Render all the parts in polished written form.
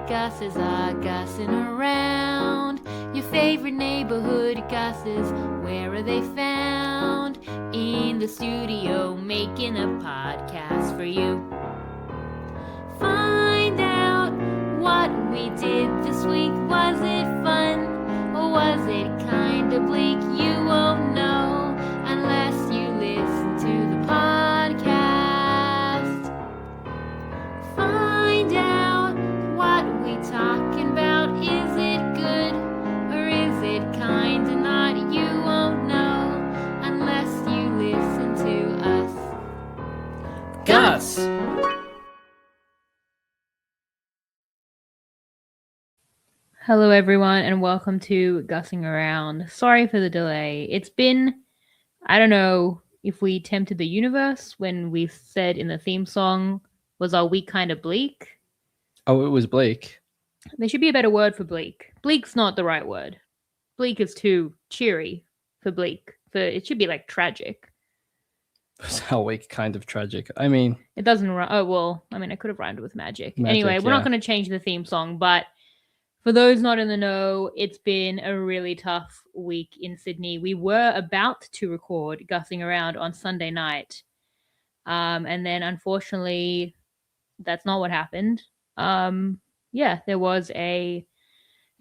Gusses are gussing around. Your favorite neighborhood gusses, where are they found? In the studio making a podcast for you. Find out what we did this week. Was it fun or was it kinda bleak? You won't know unless you listen to the podcast. Find out what we talking about. Is it good or is it kinda not? You won't know unless you listen to us. Gus! Hello everyone and welcome to Gussing Around. Sorry for the delay. It's been, I don't know if we tempted the universe when we said in the theme song, was our week kind of bleak? Oh, it was Bleak. There should be a better word for bleak. Bleak's not the right word. Bleak is too cheery for bleak. It should be like tragic. Was our week kind of tragic? I mean, it doesn't rhyme. Oh, well, I mean, I could have rhymed with magic. Anyway, we're not going to change the theme song, but for those not in the know, it's been a really tough week in Sydney. We were about to record Gussing Around on Sunday night. And then unfortunately, that's not what happened. There was a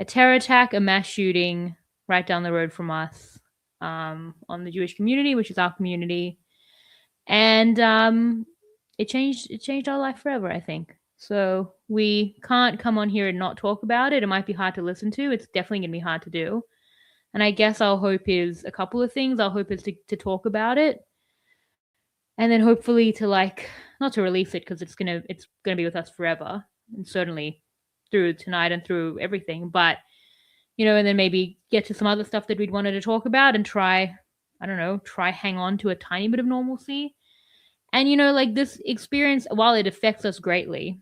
terror attack, a mass shooting right down the road from us on the Jewish community, which is our community. And it changed our life forever, I think. So we can't come on here and not talk about it. It might be hard to listen to. It's definitely going to be hard to do. And I guess our hope is a couple of things. Our hope is to talk about it. And then hopefully to not to release it because it's gonna be with us forever. And certainly through tonight and through everything. But, and then maybe get to some other stuff that we'd wanted to talk about and try hang on to a tiny bit of normalcy. And, this experience, while it affects us greatly,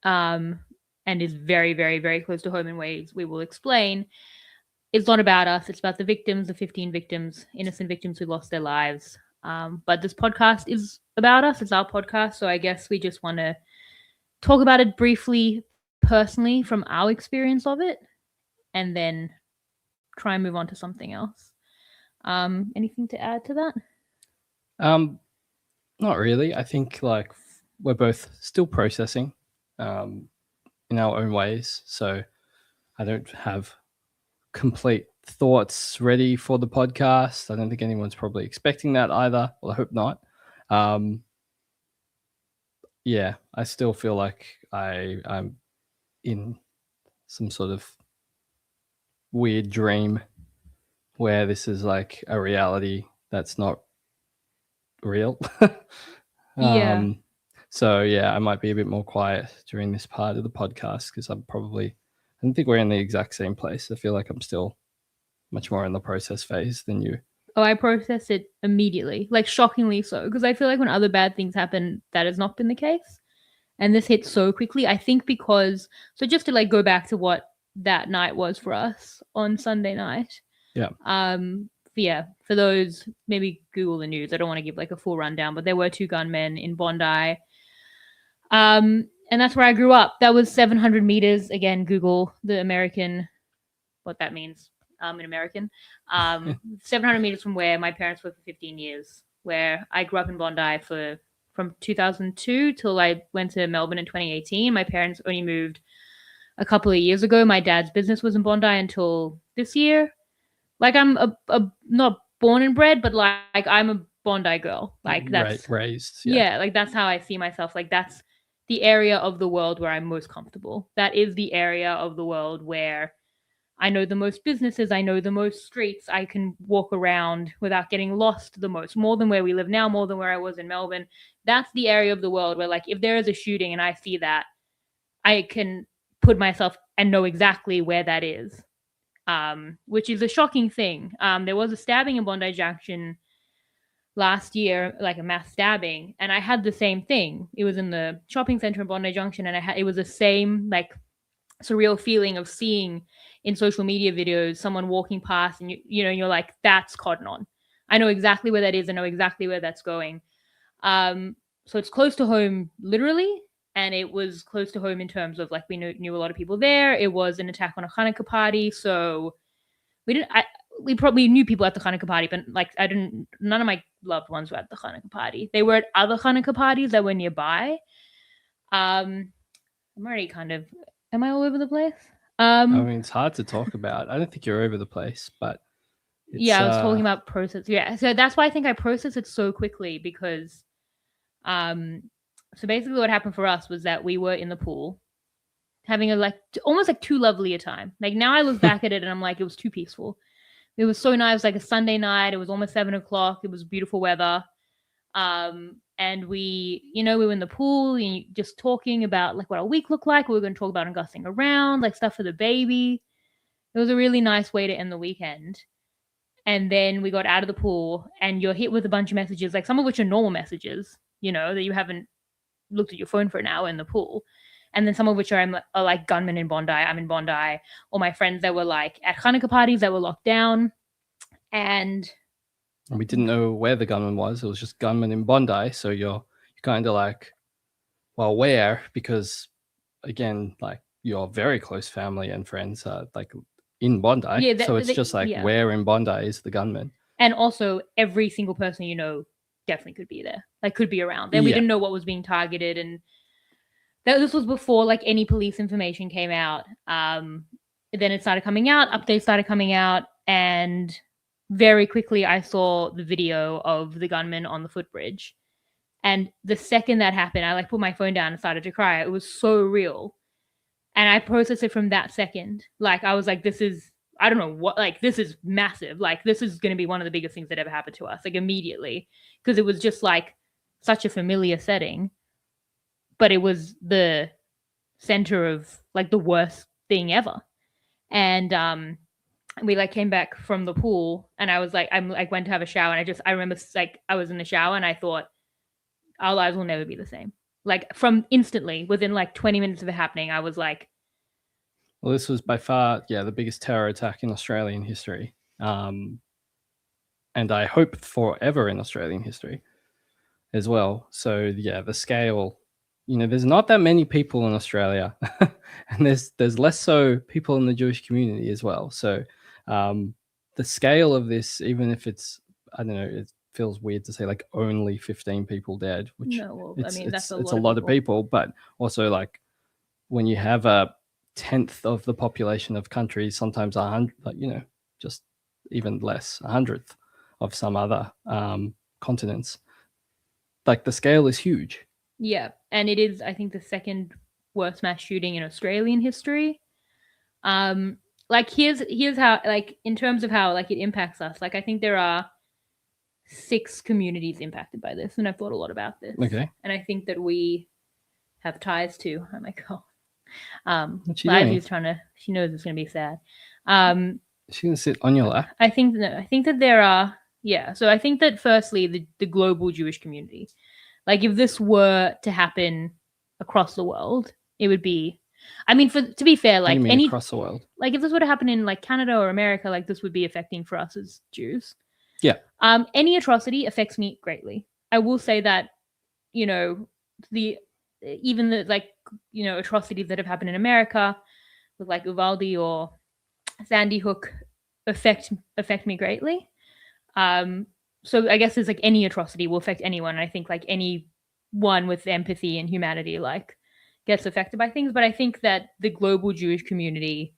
and is very, very, very close to home in ways we will explain, it's not about us. It's about the victims, the 15 victims, innocent victims who lost their lives. But this podcast is about us. It's our podcast. So I guess we just want to talk about it briefly, personally, from our experience of it, and then try and move on to something else. Anything to add to that? Not really. I think we're both still processing in our own ways. So I don't have complete thoughts ready for the podcast. I don't think anyone's probably expecting that either. Well, I hope not. I still feel like I'm in some sort of weird dream where this is like a reality that's not real. So I might be a bit more quiet during this part of the podcast because I don't think we're in the exact same place. I feel like I'm still much more in the process phase than you. Oh, I process it immediately, shockingly so, because I feel like when other bad things happen, that has not been the case. And this hit so quickly, I think because, so just to go back to what that night was for us on Sunday night. Yeah. For those, maybe Google the news. I don't want to give a full rundown, but there were 2 gunmen in Bondi. And that's where I grew up. That was 700 meters. Again, Google the American, what that means in American. 700 meters from where my parents were for 15 years, where I grew up in Bondi from 2002 till I went to Melbourne in 2018. My parents only moved a couple of years ago. My dad's business was in Bondi until this year. I'm not born and bred, but I'm a Bondi girl. That's raised. Yeah, that's how I see myself. That's the area of the world where I'm most comfortable. That is the area of the world where I know the most businesses, I know the most streets, I can walk around without getting lost the most, more than where we live now, more than where I was in Melbourne. That's the area of the world where if there is a shooting and I see that, I can put myself and know exactly where that is, which is a shocking thing. There was a stabbing in Bondi Junction last year, a mass stabbing, and I had the same thing. It was in the shopping center in Bondi Junction, and it was the same surreal feeling of seeing in social media videos someone walking past, and you're like, that's Cotton On. I know exactly where that is. I know exactly where that's going. So it's close to home, literally, and it was close to home in terms of like we knew a lot of people there. It was an attack on a Hanukkah party, so we probably knew people at the Hanukkah party, but like none of my loved ones were at the Hanukkah party. They were at other Hanukkah parties that were nearby. I'm already am I all over the place? I mean, it's hard to talk about. I don't think you're over the place, but yeah, I was talking about process. Yeah, so that's why I think I process it so quickly because, so basically what happened for us was that we were in the pool having almost like too lovely a time. Like now I look back at it and I'm like, it was too peaceful. It was so nice. It was like a Sunday night. It was almost 7:00. It was beautiful weather. And we were in the pool and just talking about like what our week looked like. We were going to talk about Gussing around, like stuff for the baby. It was a really nice way to end the weekend. And then we got out of the pool and you're hit with a bunch of messages, like some of which are normal messages, that you haven't looked at your phone for an hour in the pool. And then some of which are like gunmen in Bondi. I'm in Bondi. Or my friends that were like at Hanukkah parties that were locked down. And we didn't know where the gunman was. It was just gunman in Bondi. So you're kind of like, well, where? Because again, like your very close family and friends are like in Bondi. Yeah, so it's just like where in Bondi is the gunman? And also every single person definitely could be there. Like could be around. Then we didn't know what was being targeted, and this was before like any police information came out. Then it started coming out, updates started coming out, and very quickly I saw the video of the gunman on the footbridge. And the second that happened, I like put my phone down and started to cry. It was so real. And I processed it from that second. Like I was like, this is, I don't know what, like this is massive. Like this is going to be one of the biggest things that ever happened to us. Like immediately. Because it was just like such a familiar setting. But it was the center of like the worst thing ever. And we like came back from the pool and I was like, I'm like went to have a shower and I remember like I was in the shower and I thought our lives will never be the same. Like from instantly within like 20 minutes of it happening, I was like, well, this was by far, the biggest terror attack in Australian history. And I hope forever in Australian history as well. So the scale, there's not that many people in Australia and there's less so people in the Jewish community as well. So the scale of this, even if it's, I don't know, it feels weird to say like only 15 people dead, which it's a lot of people, but also like when you have a 10th of the population of countries, sometimes 100, like, just even less, 100th of some other continents. Like the scale is huge. Yeah, and it is, I think, the second worst mass shooting in Australian history. Like here's how, like in terms of how like it impacts us. Like I think there are 6 communities impacted by this, and I've thought a lot about this. Okay. And I think that we have ties to. Oh my god. Ivy's trying to. She knows it's going to be sad. She's going to sit on your lap. I think that there are. Yeah. So I think that firstly, the global Jewish community. Like if this were to happen across the world, it would be. I mean, to be fair, like any across the world, like if this were to happen in like Canada or America, like this would be affecting for us as Jews. Yeah. Any atrocity affects me greatly. I will say that, even the like atrocities that have happened in America with like Uvalde or Sandy Hook affect me greatly. So I guess it's like any atrocity will affect anyone. And I think like anyone with empathy and humanity like gets affected by things. But I think that the global Jewish community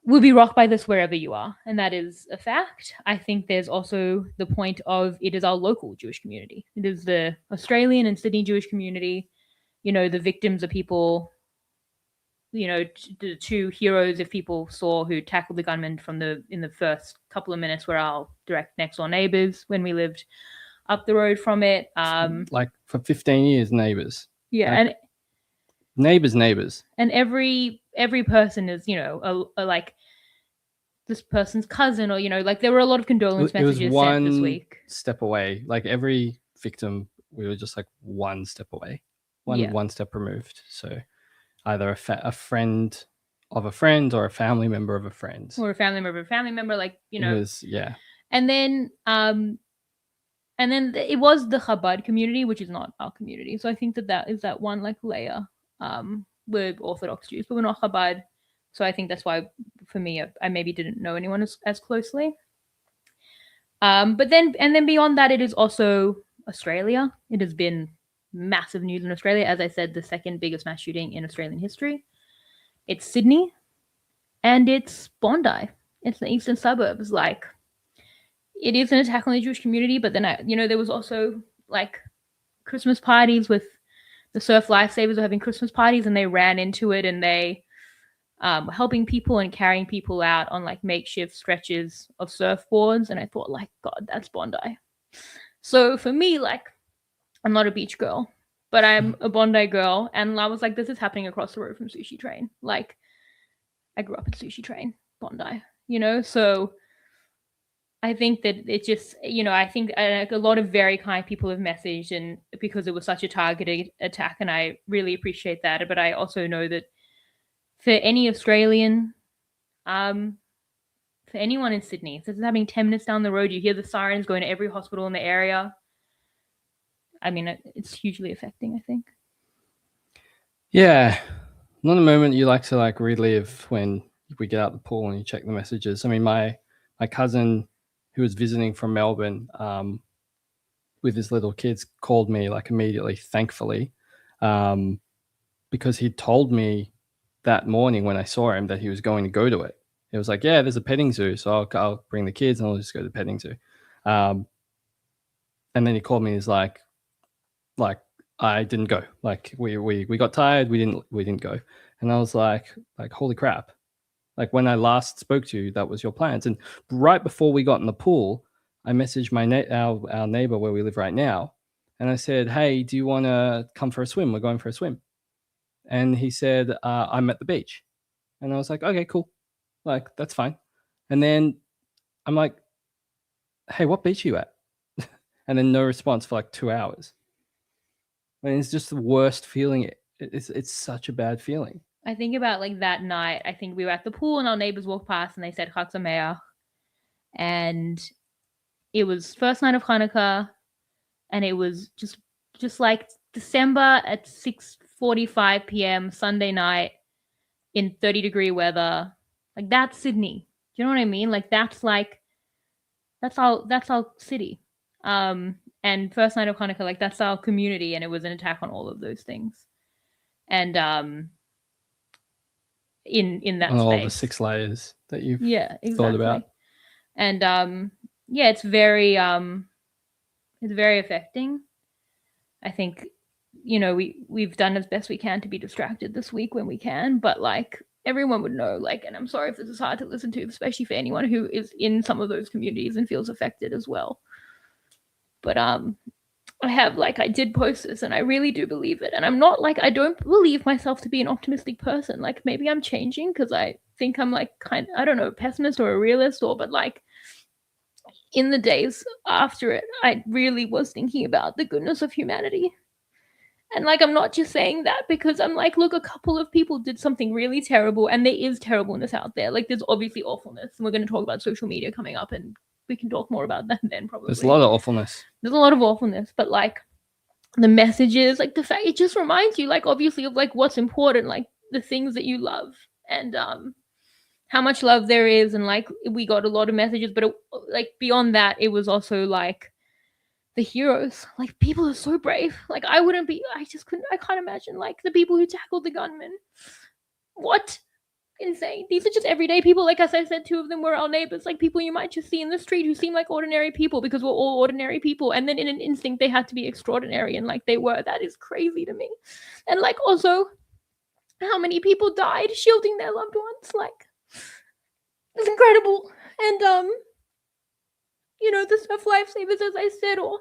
will be rocked by this wherever you are. And that is a fact. I think there's also the point of it is our local Jewish community. It is the Australian and Sydney Jewish community. The victims are people, the 2 heroes if people saw who tackled the gunman in the first couple of minutes were our direct next door neighbors when we lived up the road from it. Like for 15 years, neighbors. Yeah. Like, and neighbors. And every person is, a like this person's cousin or, like there were a lot of condolence messages sent this week. Step away. Like every victim, we were just like one step away, one step removed. So either a friend of a friend or a family member of a friend. Or a family member of a family member, like, It was, And then And then it was the Chabad community, which is not our community. So I think that is that one like layer. We're Orthodox Jews, but we're not Chabad. So I think that's why, for me, I maybe didn't know anyone as closely. But then beyond that, it is also Australia. It has been massive news in Australia. As I said, the second biggest mass shooting in Australian history. It's Sydney, and it's Bondi. It's the eastern suburbs. Like, it is an attack on the Jewish community, but then there was also like Christmas parties with the surf lifesavers were having Christmas parties, and they ran into it, and they were helping people and carrying people out on like makeshift stretches of surfboards. And I thought, like, God, that's Bondi. So for me, like, I'm not a beach girl, but I'm a Bondi girl, and I was like, this is happening across the road from Sushi Train. Like, I grew up at Sushi Train, Bondi, so I think that it just, I think a lot of very kind people have messaged, and because it was such a targeted attack, and I really appreciate that. But I also know that for any Australian, for anyone in Sydney, this is happening 10 minutes down the road. You hear the sirens going to every hospital in the area. I mean, it's hugely affecting, I think. Yeah. Not a moment you like to like relive when we get out the pool and you check the messages. I mean, my cousin who was visiting from Melbourne with his little kids called me like immediately, thankfully, because he told me that morning when I saw him that he was going to go to it. It was like, yeah, there's a petting zoo, so I'll bring the kids and I'll just go to the petting zoo. And then he called me and he's like I didn't go. Like we got tired, we didn't go. And I was like holy crap. Like when I last spoke to you, that was your plans. And right before we got in the pool, I messaged our neighbor where we live right now, and I said, hey, do you want to come for a swim? We're going for a swim. And he said, I'm at the beach. And I was like, okay, cool. Like, that's fine. And then I'm like, hey, what beach are you at? And then no response for like 2 hours. I mean, it's just the worst feeling. It's such a bad feeling. I think about like that night. I think we were at the pool and our neighbors walked past and they said Chag Sameach, and it was first night of Hanukkah, and it was just like December at 6:45 p.m. Sunday night in 30-degree weather. Like, that's Sydney. Do you know what I mean? Like, that's our city. And first night of Hanukkah, like, that's our community, and it was an attack on all of those things. And in that on all space, the 6 layers that you've exactly. thought about. And it's very affecting. I think we've done as best we can to be distracted this week when we can, but like, everyone would know, like, and I'm sorry if this is hard to listen to, especially for anyone who is in some of those communities and feels affected as well. But I did post this, and I really do believe it. And I'm not like, I don't believe myself to be an optimistic person. Like, maybe I'm changing because I think I'm like I don't know, a pessimist or a realist, but like, in the days after it, I really was thinking about the goodness of humanity. And like, I'm not just saying that because I'm like, look, a couple of people did something really terrible, and there is terribleness out there. Like, there's obviously awfulness, and we're going to talk about social media coming up, and we can talk more about that then, probably. There's a lot of awfulness. But like, the messages, like the fact, it just reminds you, like, obviously, of like what's important, like the things that you love, and how much love there is. And like, we got a lot of messages, but like beyond that, it was also like the heroes. Like, people are so brave. Like, I can't imagine like the people who tackled the gunman. What? Insane. These are just everyday people. Like, as I said, 2 of them were our neighbors, like people you might just see in the street who seem like ordinary people because we're all ordinary people, and then in an instinct they had to be extraordinary, and like they were. That is crazy to me. And like, also, how many people died shielding their loved ones? Like, it's incredible. And the surf lifesavers, as I said, or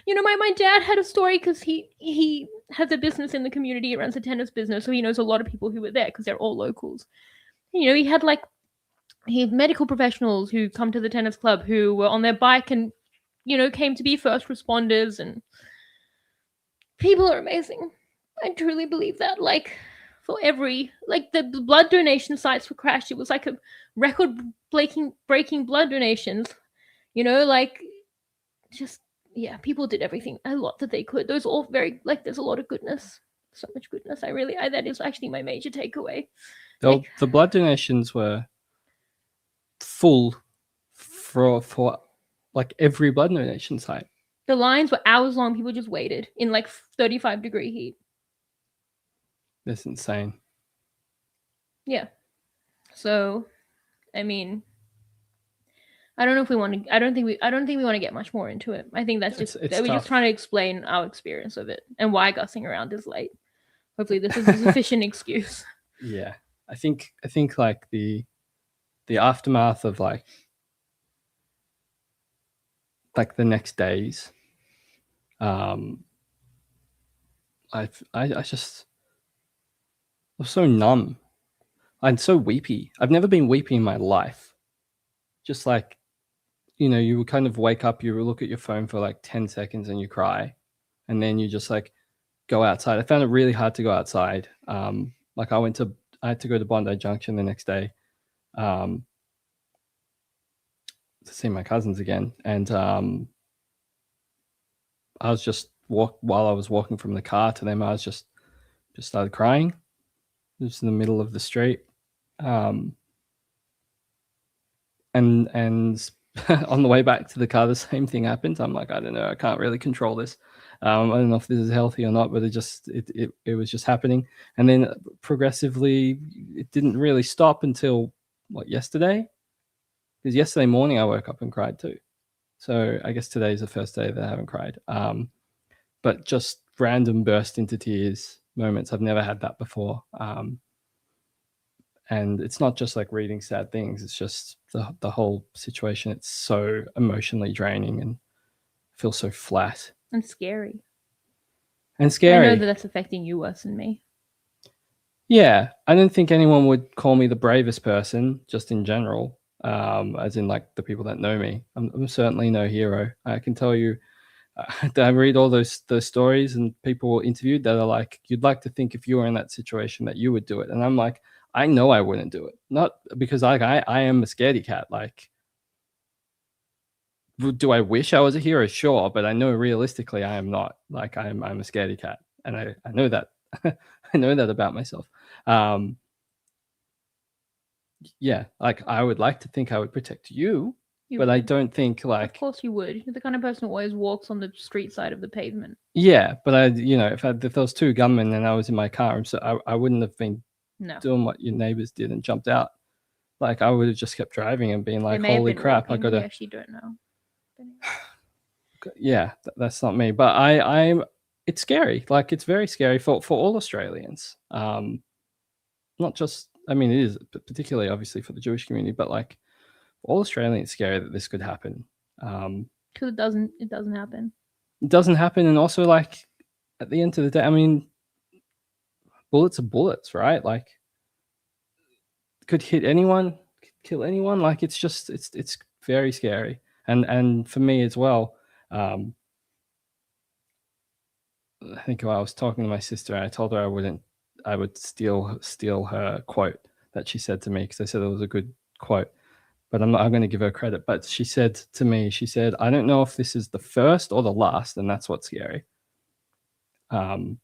my dad had a story because he has a business in the community. He runs a tennis business, so he knows a lot of people who were there because they're all locals. He had medical professionals who come to the tennis club who were on their bike and came to be first responders, and people are amazing. I truly believe that. Like, for every, like, the blood donation sites were crashed. It was like a record breaking blood donations. Like, just yeah, people did everything a lot that they could. Those all very like there's a lot of goodness, so much goodness. That is actually my major takeaway. The blood donations were full for like every blood donation site. The lines were hours long. People just waited in like 35-degree heat. That's insane. Yeah. So, I mean, I don't know if we want to. I don't think we want to get much more into it. I think that's just we're just trying to explain our experience of it and why gussing around is late. Hopefully, this is a sufficient excuse. Yeah, I think like the aftermath of like the next days. I just was so numb. I'm so weepy. I've never been weepy in my life. Just like, you know, you would kind of wake up, you would look at your phone for like 10 seconds and you cry. And then you just like go outside. I found it really hard to go outside. Like I had to go to Bondi Junction the next day to see my cousins again. And I was just while I was walking from the car to them, I was just started crying. Just in the middle of the street. And on the way back to the car, the same thing happened. I'm like, I don't know, I can't really control this. I don't know if this is healthy or not, but it was just happening. And then progressively, it didn't really stop until yesterday? Because yesterday morning I woke up and cried too. So I guess today's the first day that I haven't cried. But just random burst into tears moments. I've never had that before. And it's not just like reading sad things. It's just the whole situation. It's so emotionally draining and feels so flat. And scary. I know that's affecting you worse than me. Yeah. I don't think anyone would call me the bravest person, just in general, as in like the people that know me. I'm certainly no hero. I can tell you, I read all those stories and people interviewed that are like, you'd like to think if you were in that situation that you would do it. And I'm like, I know I wouldn't do it. Not because I am a scaredy cat. Like, do I wish I was a hero? Sure, but I know realistically I am not. Like, I'm a scaredy cat, and I know that. I know that about myself. Yeah, like I would like to think I would protect you, but I don't think like. Of course you would. You're the kind of person who always walks on the street side of the pavement. Yeah, but if there was two gunmen and I was in my car, so I wouldn't have been doing what your neighbors did and jumped out. Like I would have just kept driving and been like, "Holy crap, I gotta." We actually don't know. Yeah, that's not me. But I'm. It's scary. Like it's very scary for all Australians. Not just. I mean, it is particularly obviously for the Jewish community, but like all Australians, it's scary that this could happen. Because it doesn't happen. It doesn't happen, and also like at the end of the day, I mean, bullets are bullets, right? Like, could hit anyone, could kill anyone. Like, it's just it's very scary, and for me as well. I think I was talking to my sister, and I told her I would steal her quote that she said to me because I said it was a good quote. But I'm going to give her credit. But she said to me, I don't know if this is the first or the last, and that's what's scary. And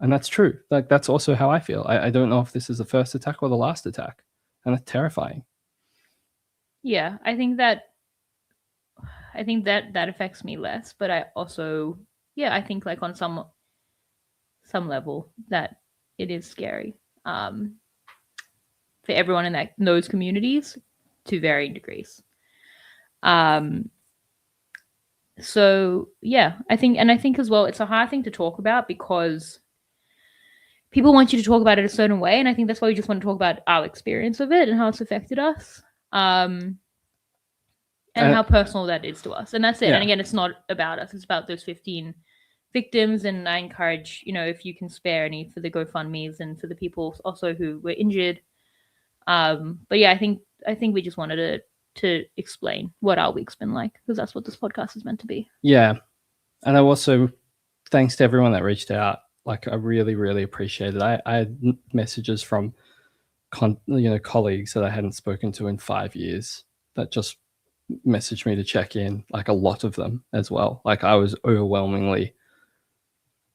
that's true. Like that's also how I feel. I don't know if this is the first attack or the last attack, and it's terrifying. Yeah, I think that affects me less, but I also, I think like on some level that it is scary for everyone in those communities to varying degrees. So yeah, I think as well, it's a hard thing to talk about because people want you to talk about it a certain way, and I think that's why we just want to talk about our experience of it and how it's affected us, and how personal that is to us, and that's it. Yeah. And again, it's not about us; it's about those 15 victims. And I encourage, if you can spare any for the GoFundMe's and for the people also who were injured. But yeah, I think we just wanted to explain what our week's been like because that's what this podcast is meant to be. Yeah, and I also thanks to everyone that reached out. Like I really, really appreciate it. I had messages from colleagues that I hadn't spoken to in 5 years that just messaged me to check in, like a lot of them as well. Like I was overwhelmingly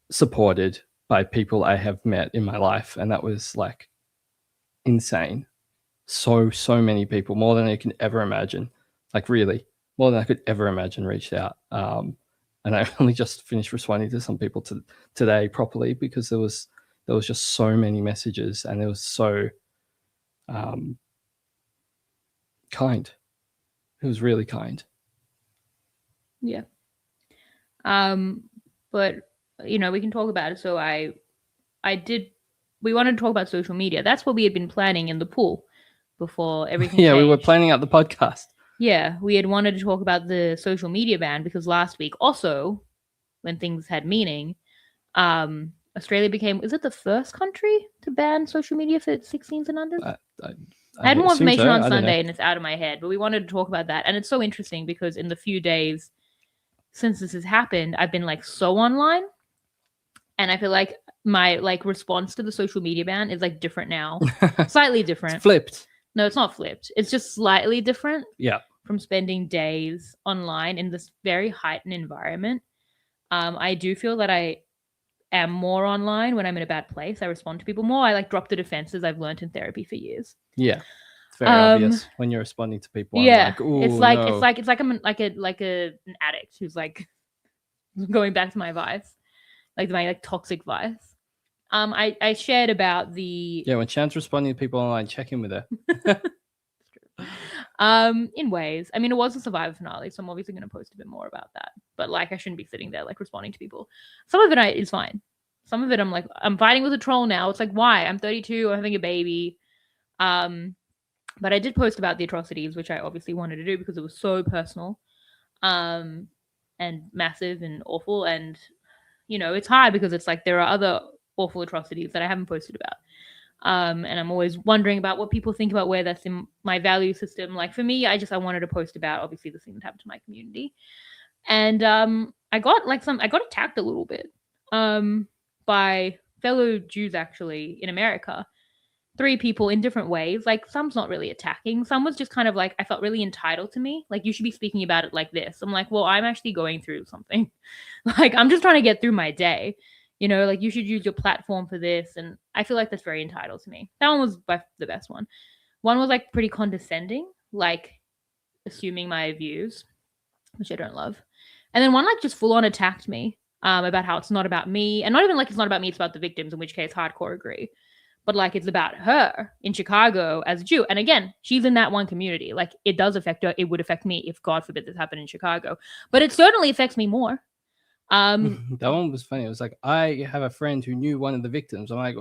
supported by people I have met in my life, and that was like insane. So many people, more than I can ever imagine. Like really, more than I could ever imagine, reached out. And I only just finished responding to some people today properly, because there was just so many messages, and it was so kind. It was really kind. Yeah. But we can talk about it. So we wanted to talk about social media. That's what we had been planning in the pool before everything Yeah, changed. we were planning out the podcast. Yeah, we had wanted to talk about the social media ban because last week also, when things had meaning, Australia became, is it the first country to ban social media for 16s and unders? I had more information on Sunday and it's out of my head, but we wanted to talk about that. And it's so interesting because in the few days since this has happened, I've been like so online, and I feel like my like response to the social media ban is like different now. Slightly different. It's flipped. No, it's not flipped. It's just slightly different. Yeah. From spending days online in this very heightened environment. I do feel that I am more online when I'm in a bad place. I respond to people more. I like drop the defenses I've learned in therapy for years. Yeah. It's very obvious when you're responding to people. Yeah. I'm like, it's like I'm like an addict who's like going back to my vice. Like my like toxic vice. I shared about the when Chan's responding to people online, check in with her. In ways. I mean, it was a Survivor finale, so I'm obviously going to post a bit more about that. But like, I shouldn't be sitting there like responding to people. Some of it is fine. Some of it I'm like, I'm fighting with a troll now. It's like, why? I'm 32. I'm having a baby. But I did post about the atrocities, which I obviously wanted to do because it was so personal, and massive and awful. And it's hard because it's like there are other awful atrocities that I haven't posted about. And I'm always wondering about what people think about where that's in my value system. Like for me, I wanted to post about obviously the thing that happened to my community. And I got attacked a little bit by fellow Jews actually in America. 3 people in different ways. Like some's not really attacking. Some was just kind of like, I felt really entitled to me. Like you should be speaking about it like this. I'm like, well, I'm actually going through something. Like I'm just trying to get through my day. Like you should use your platform for this. And I feel like that's very entitled to me. That one was by the best one. One was like pretty condescending, like assuming my views, which I don't love. And then one like just full on attacked me about how it's not about me. And not even like it's not about me, it's about the victims, in which case hardcore agree. But like it's about her in Chicago as a Jew. And again, she's in that one community. Like it does affect her. It would affect me if God forbid this happened in Chicago. But it certainly affects me more. That one was funny. It was like, I have a friend who knew one of the victims. I'm like,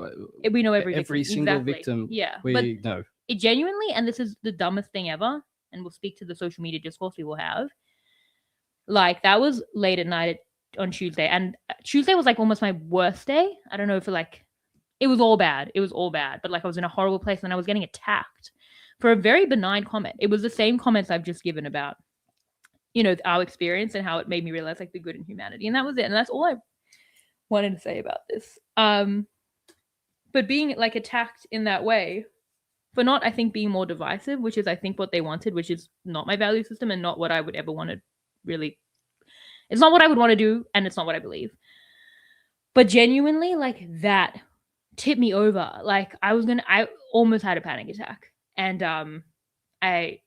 we know every single victim. Yeah, we know. It genuinely, and this is the dumbest thing ever, and we'll speak to the social media discourse we will have. Like that was late at night on Tuesday, and Tuesday was like almost my worst day. I don't know if it was all bad. It was all bad, but like I was in a horrible place, and I was getting attacked for a very benign comment. It was the same comments I've just given about our experience and how it made me realize like the good in humanity. And that was it. And that's all I wanted to say about this. But being like attacked in that way for not, I think, being more divisive, which is I think what they wanted, which is not my value system and not what I would ever want to really, it's not what I would want to do. And it's not what I believe. But genuinely like that tipped me over. Like I almost had a panic attack. And I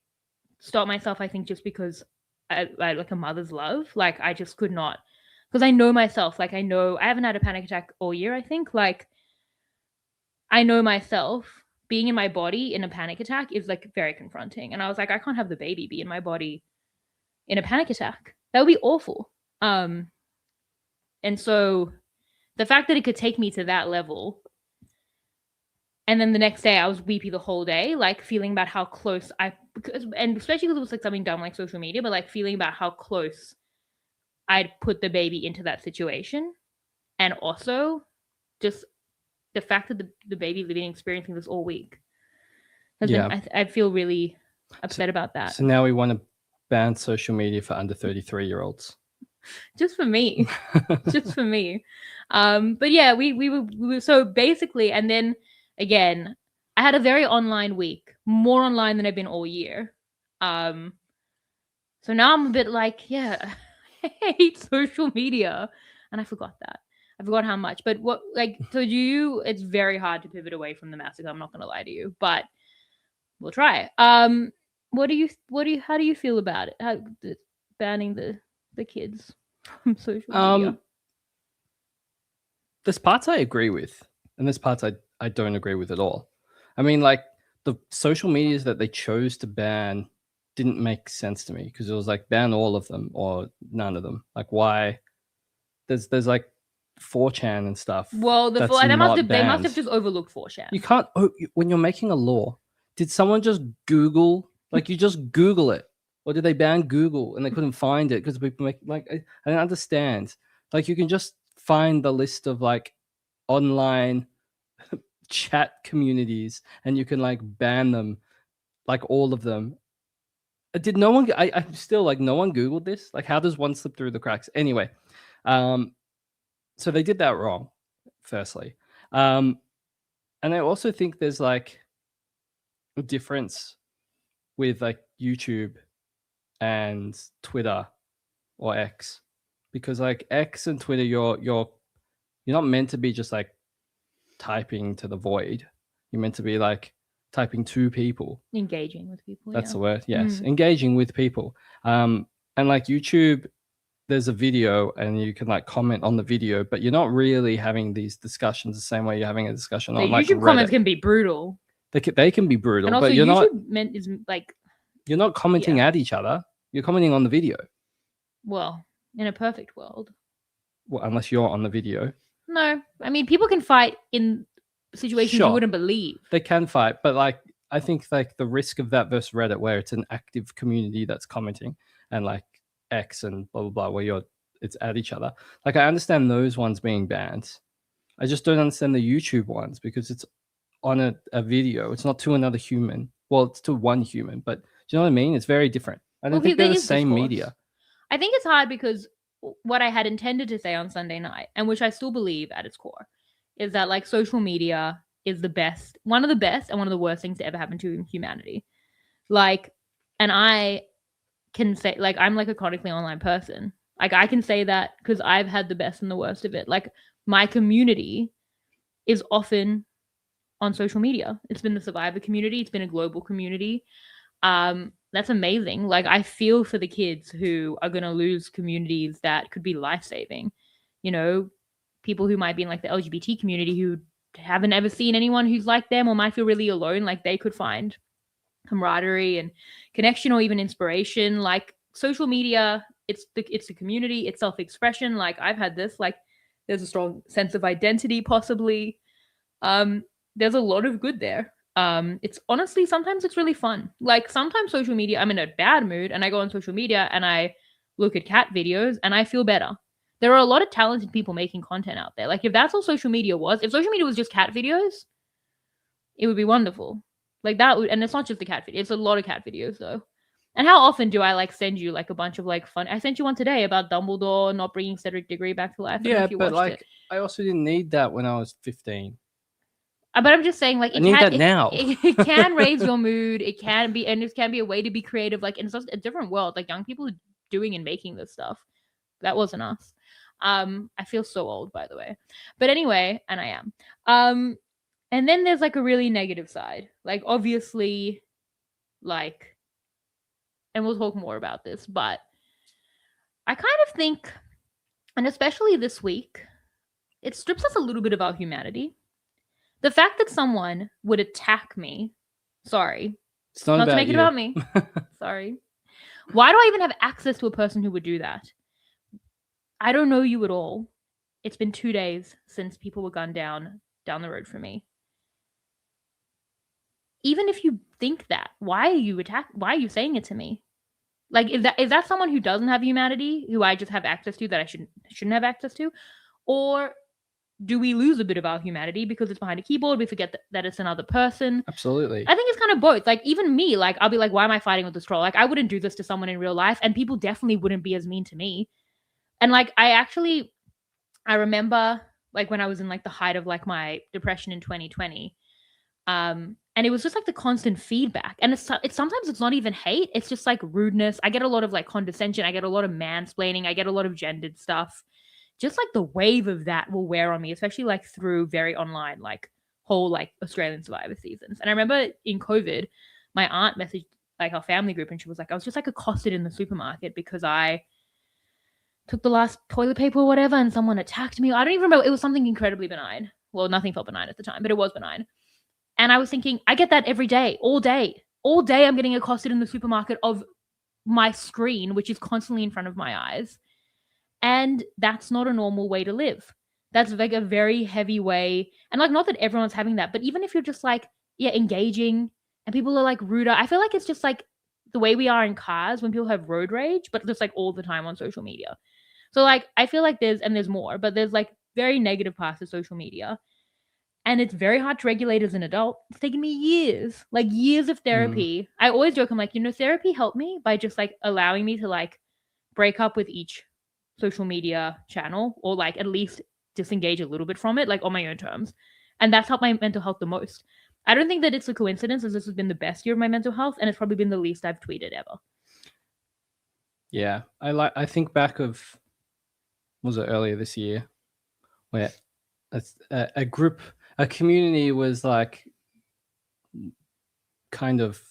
stopped myself, I think, just because I like a mother's love. Like I just could not, because I know myself. Like I haven't had a panic attack all year. I think like I know myself. Being in my body in a panic attack is like very confronting. And I was like, I can't have the baby be in my body in a panic attack. That would be awful. And so the fact that it could take me to that level, and then the next day I was weepy the whole day, like feeling about how close and especially because it was like something dumb like social media, but like feeling about how close I'd put the baby into that situation. And also just the fact that the baby living experiencing this all week has been, I feel really upset about that. So now we want to ban social media for under 33-year-olds. Just for me. Just for me. But yeah, we were so basically, and then again, I had a very online week, more online than I've been all year. So now I'm a bit like, yeah, I hate social media. And I forgot that. I forgot how much. But what, like, so it's very hard to pivot away from the massacre. I'm not going to lie to you, but we'll try. How do you feel about it? Banning the kids from social media? There's parts I agree with, and there's parts I don't agree with at all. I mean, like the social medias that they chose to ban didn't make sense to me because it was like ban all of them or none of them. Like why? There's like 4chan and stuff. Well, they must have just overlooked 4chan. You can't when you're making a law. Did someone just Google? Like you just Google it, or did they ban Google and they couldn't find it because people make like I don't understand. Like you can just find the list of like online chat communities and you can like ban them, like all of them. Did no one? I'm still like no one Googled this. Like how does one slip through the cracks? Anyway, so they did that wrong. Firstly, and I also think there's like a difference with like YouTube and Twitter or X, because like X and Twitter, you're not meant to be just like typing to the void. You're meant to be like typing to people, engaging with people. That's the word. Yes, engaging with people. And like YouTube, there's a video and you can like comment on the video, but you're not really having these discussions the same way you're having a discsion on like YouTube Reddit. Comments can be brutal. They can be brutal, and also but you're YouTube is like you're not commenting at each other. You're commenting on the video. Well, in a perfect world. Well, unless you're on the video. No, I mean people can fight in situations you wouldn't believe. They can fight, but like I think like the risk of that versus Reddit, where it's an active community that's commenting, and like X and blah blah blah, where it's at each other. Like I understand those ones being banned. I just don't understand the YouTube ones because it's on a video. It's not to another human. Well, it's to one human, but do you know what I mean? It's very different. I don't think they're the same media. I think it's hard because what I had intended to say on Sunday night, and which I still believe at its core, is that like social media is the best, one of the best and one of the worst things to ever happen to humanity. Like, and I can say, like, I'm like a chronically online person. Like I can say that because I've had the best and the worst of it. Like my community is often on social media. It's been the survivor community. It's been a global community. That's amazing. Like I feel for the kids who are going to lose communities that could be life-saving. You know, people who might be in like the LGBT community who haven't ever seen anyone who's like them or might feel really alone. Like they could find camaraderie and connection or even inspiration. Like social media, it's the community, it's self-expression. Like I've had this, like there's a strong sense of identity possibly. There's a lot of good there. It's honestly, sometimes it's really fun. Like sometimes social media, I'm in a bad mood and I go on social media and I look at cat videos and I feel better. There are a lot of talented people making content out there. Like if that's all social media was, if social media was just cat videos, it would be wonderful. Like that would, and it's not just the cat video, it's a lot of cat videos though. And how often do I like send you like a bunch of like fun? I sent you one today about Dumbledore not bringing Cedric Diggory back to life. Yeah, but like it. I also didn't need that when I was 15. But I'm just saying, like, I need that now. It can raise your mood. It can be, and it can be a way to be creative. Like, in a different world, like young people doing and making this stuff. That wasn't us. I feel so old, by the way. But anyway, and I am. And then there's like a really negative side. Like, obviously, like, and we'll talk more about this, but I kind of think, and especially this week, it strips us a little bit of our humanity. The fact that someone would attack me, sorry, it's not to make it about me. Sorry. Why do I even have access to a person who would do that? I don't know you at all. It's been 2 days since people were gunned down the road from me. Even if you think that, why are you saying it to me? Like, is that someone who doesn't have humanity, who I just have access to that I shouldn't have access to? Or do we lose a bit of our humanity because it's behind a keyboard? We forget that it's another person. Absolutely. I think it's kind of both. Like even me, like I'll be like, why am I fighting with this troll? Like I wouldn't do this to someone in real life, and people definitely wouldn't be as mean to me. And like I remember like when I was in like the height of like my depression in 2020, And it was just like the constant feedback. And it's sometimes it's not even hate, it's just like rudeness. I get a lot of like condescension, I get a lot of mansplaining, I get a lot of gendered stuff. Just like the wave of that will wear on me, especially like through very online, like whole like Australian Survivor seasons. And I remember in COVID, my aunt messaged like our family group and she was like, I was just like accosted in the supermarket because I took the last toilet paper or whatever and someone attacked me. I don't even remember. It was something incredibly benign. Well, nothing felt benign at the time, but it was benign. And I was thinking, I get that every day, all day. All day I'm getting accosted in the supermarket of my screen, which is constantly in front of my eyes. And that's not a normal way to live. That's like a very heavy way. And like, not that everyone's having that, but even if you're just like, yeah, engaging and people are like ruder, I feel like it's just like the way we are in cars when people have road rage, but just like all the time on social media. So like, I feel like there's more, but there's like very negative parts of social media. And it's very hard to regulate as an adult. It's taken me years, like years of therapy. I always joke, I'm like, therapy helped me by just like allowing me to like break up with each social media channel or like at least disengage a little bit from it, like on my own terms. And that's helped my mental health the most. I don't think that it's a coincidence as this has been the best year of my mental health and it's probably been the least I've tweeted ever. Yeah. I think back of, was it earlier this year, where a group, a community was like kind of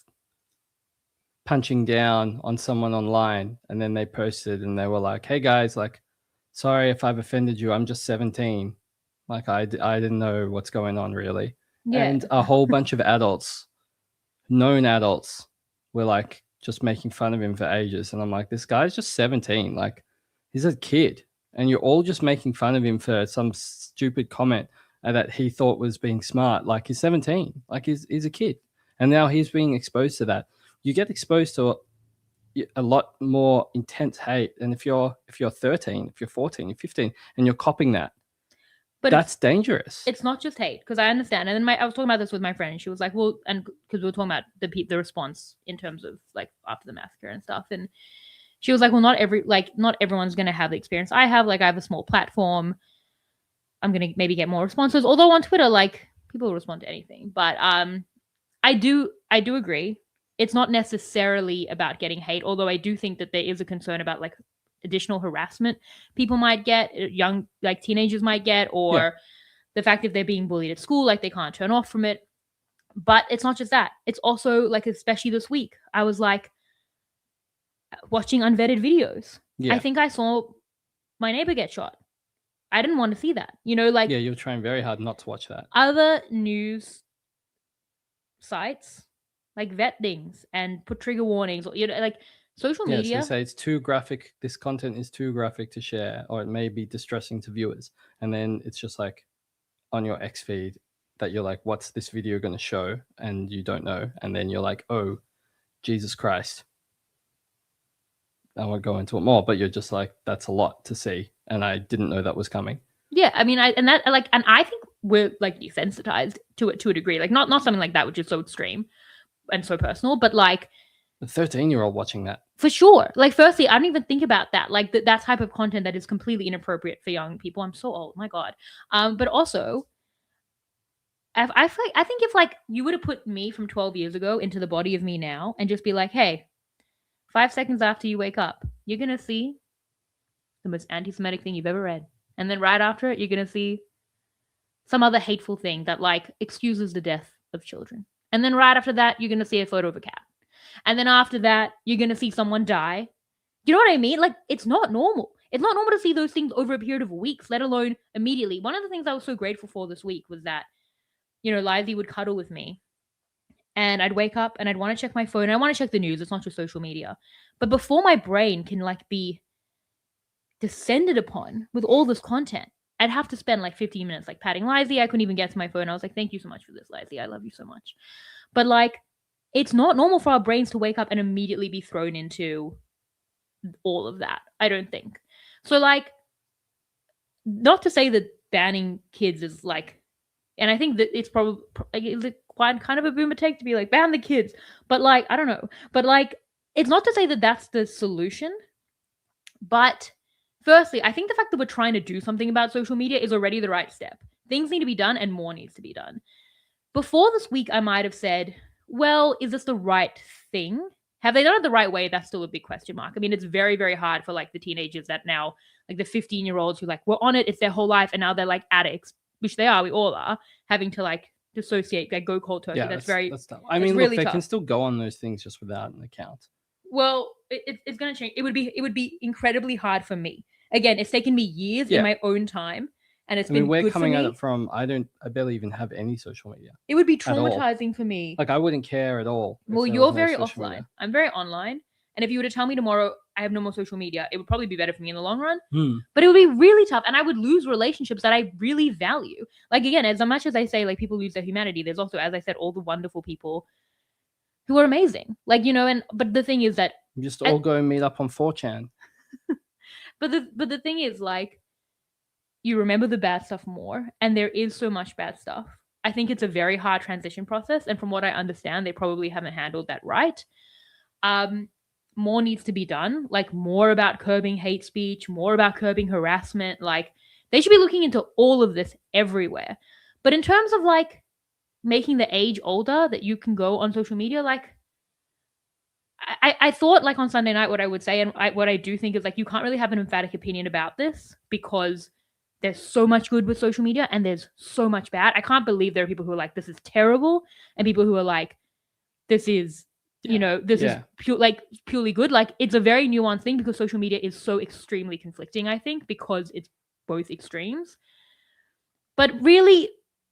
punching down on someone online, and then they posted and they were like, hey guys, like, sorry if I've offended you, I'm just 17, like I didn't know what's going on really. Yeah. And a whole bunch of adults, known adults, were like just making fun of him for ages, and I'm like, this guy's just 17, like he's a kid, and you're all just making fun of him for some stupid comment that he thought was being smart. Like, he's 17, like he's a kid, and now he's being exposed to that. You get exposed to a lot more intense hate. And if you're 13, if you're 14, you're 15, and you're copying that, but that's dangerous. It's not just hate, because I understand. And then I was talking about this with my friend, and she was like, well, and because we were talking about the response in terms of like after the massacre and stuff. And she was like, well, not everyone's going to have the experience I have. Like, I have a small platform. I'm going to maybe get more responses. Although on Twitter, like, people respond to anything. But I do agree. It's not necessarily about getting hate, although I do think that there is a concern about like additional harassment people might get, young like teenagers might get, or the fact if they're being bullied at school, like they can't turn off from it. But it's not just that. It's also like, especially this week, I was like watching unvetted videos. I think I saw my neighbor get shot. I didn't want to see that. Like, yeah, you're trying very hard not to watch that. Other news sites like vet things and put trigger warnings, or like social media. So they say it's too graphic. This content is too graphic to share, or it may be distressing to viewers. And then it's just like on your X feed that you're like, what's this video going to show? And you don't know. And then you're like, oh, Jesus Christ. I won't go into it more, but you're just like, that's a lot to see. And I didn't know that was coming. Yeah, I mean, and I think we're like desensitized to it to a degree. Like, not something like that, which is so extreme and so personal, but like the 13-year-old watching that, for sure. Like, firstly, I don't even think about that, like that type of content that is completely inappropriate for young people. I'm so old, my god. But also, I think if like you would have put me from 12 years ago into the body of me now and just be like, hey, 5 seconds after you wake up, you're gonna see the most anti-Semitic thing you've ever read, and then right after it, you're gonna see some other hateful thing that like excuses the death of children. And then right after that, you're going to see a photo of a cat. And then after that, you're going to see someone die. You know what I mean? Like, it's not normal. It's not normal to see those things over a period of weeks, let alone immediately. One of the things I was so grateful for this week was that, Lively would cuddle with me. And I'd wake up and I'd want to check my phone. I want to check the news. It's not just social media. But before my brain can like be descended upon with all this content, I'd have to spend like 15 minutes like patting Lizzie. I couldn't even get to my phone. I was like, thank you so much for this, Lizzie. I love you so much. But like, it's not normal for our brains to wake up and immediately be thrown into all of that. I don't think. So like, not to say that banning kids is like, and I think that it's probably quite kind of a boomer take to be like, ban the kids. But like, I don't know. But like, it's not to say that that's the solution. But firstly, I think the fact that we're trying to do something about social media is already the right step. Things need to be done and more needs to be done. before this week, I might have said, well, is this the right thing? Have they done it the right way? That's still a big question mark. I mean, it's very, very hard for like the teenagers that now, like the 15-year-olds who like were on it, it's their whole life, and now they're like addicts, which they are, we all are, having to like dissociate, like go cold turkey. Yeah, that's tough. I mean, really look, they tough. can still go on those things just without an account. Well, it's going to change. It would be incredibly hard for me. Again, it's taken me years in my own time, and it's been we're good coming for me. at it from I barely even have any social media. It would be traumatizing for me. Like I wouldn't care at all. Well, you're very offline. Media. I'm very online, and if you were to tell me tomorrow I have no more social media, it would probably be better for me in the long run. But it would be really tough, and I would lose relationships that I really value. Like again, as much as I say like people lose their humanity, there's also, as I said, all the wonderful people who are amazing. Like, you know, but the thing is that just all go and meet up on 4chan. but the thing is, like, you remember the bad stuff more, and there is so much bad stuff. I think it's a very hard transition process, and from what I understand, they probably haven't handled that right. More needs to be done, like more about curbing hate speech, more about curbing harassment. Like, they should be looking into all of this everywhere. But in terms of like making the age older that you can go on social media, like I thought like on Sunday night what I would say, and what I do think is like you can't really have an emphatic opinion about this because there's so much good with social media and there's so much bad. I can't believe there are people who are like, this is terrible, and people who are like, this is, you know, this is purely good. Like, it's a very nuanced thing because social media is so extremely conflicting, I think, because it's both extremes. But really,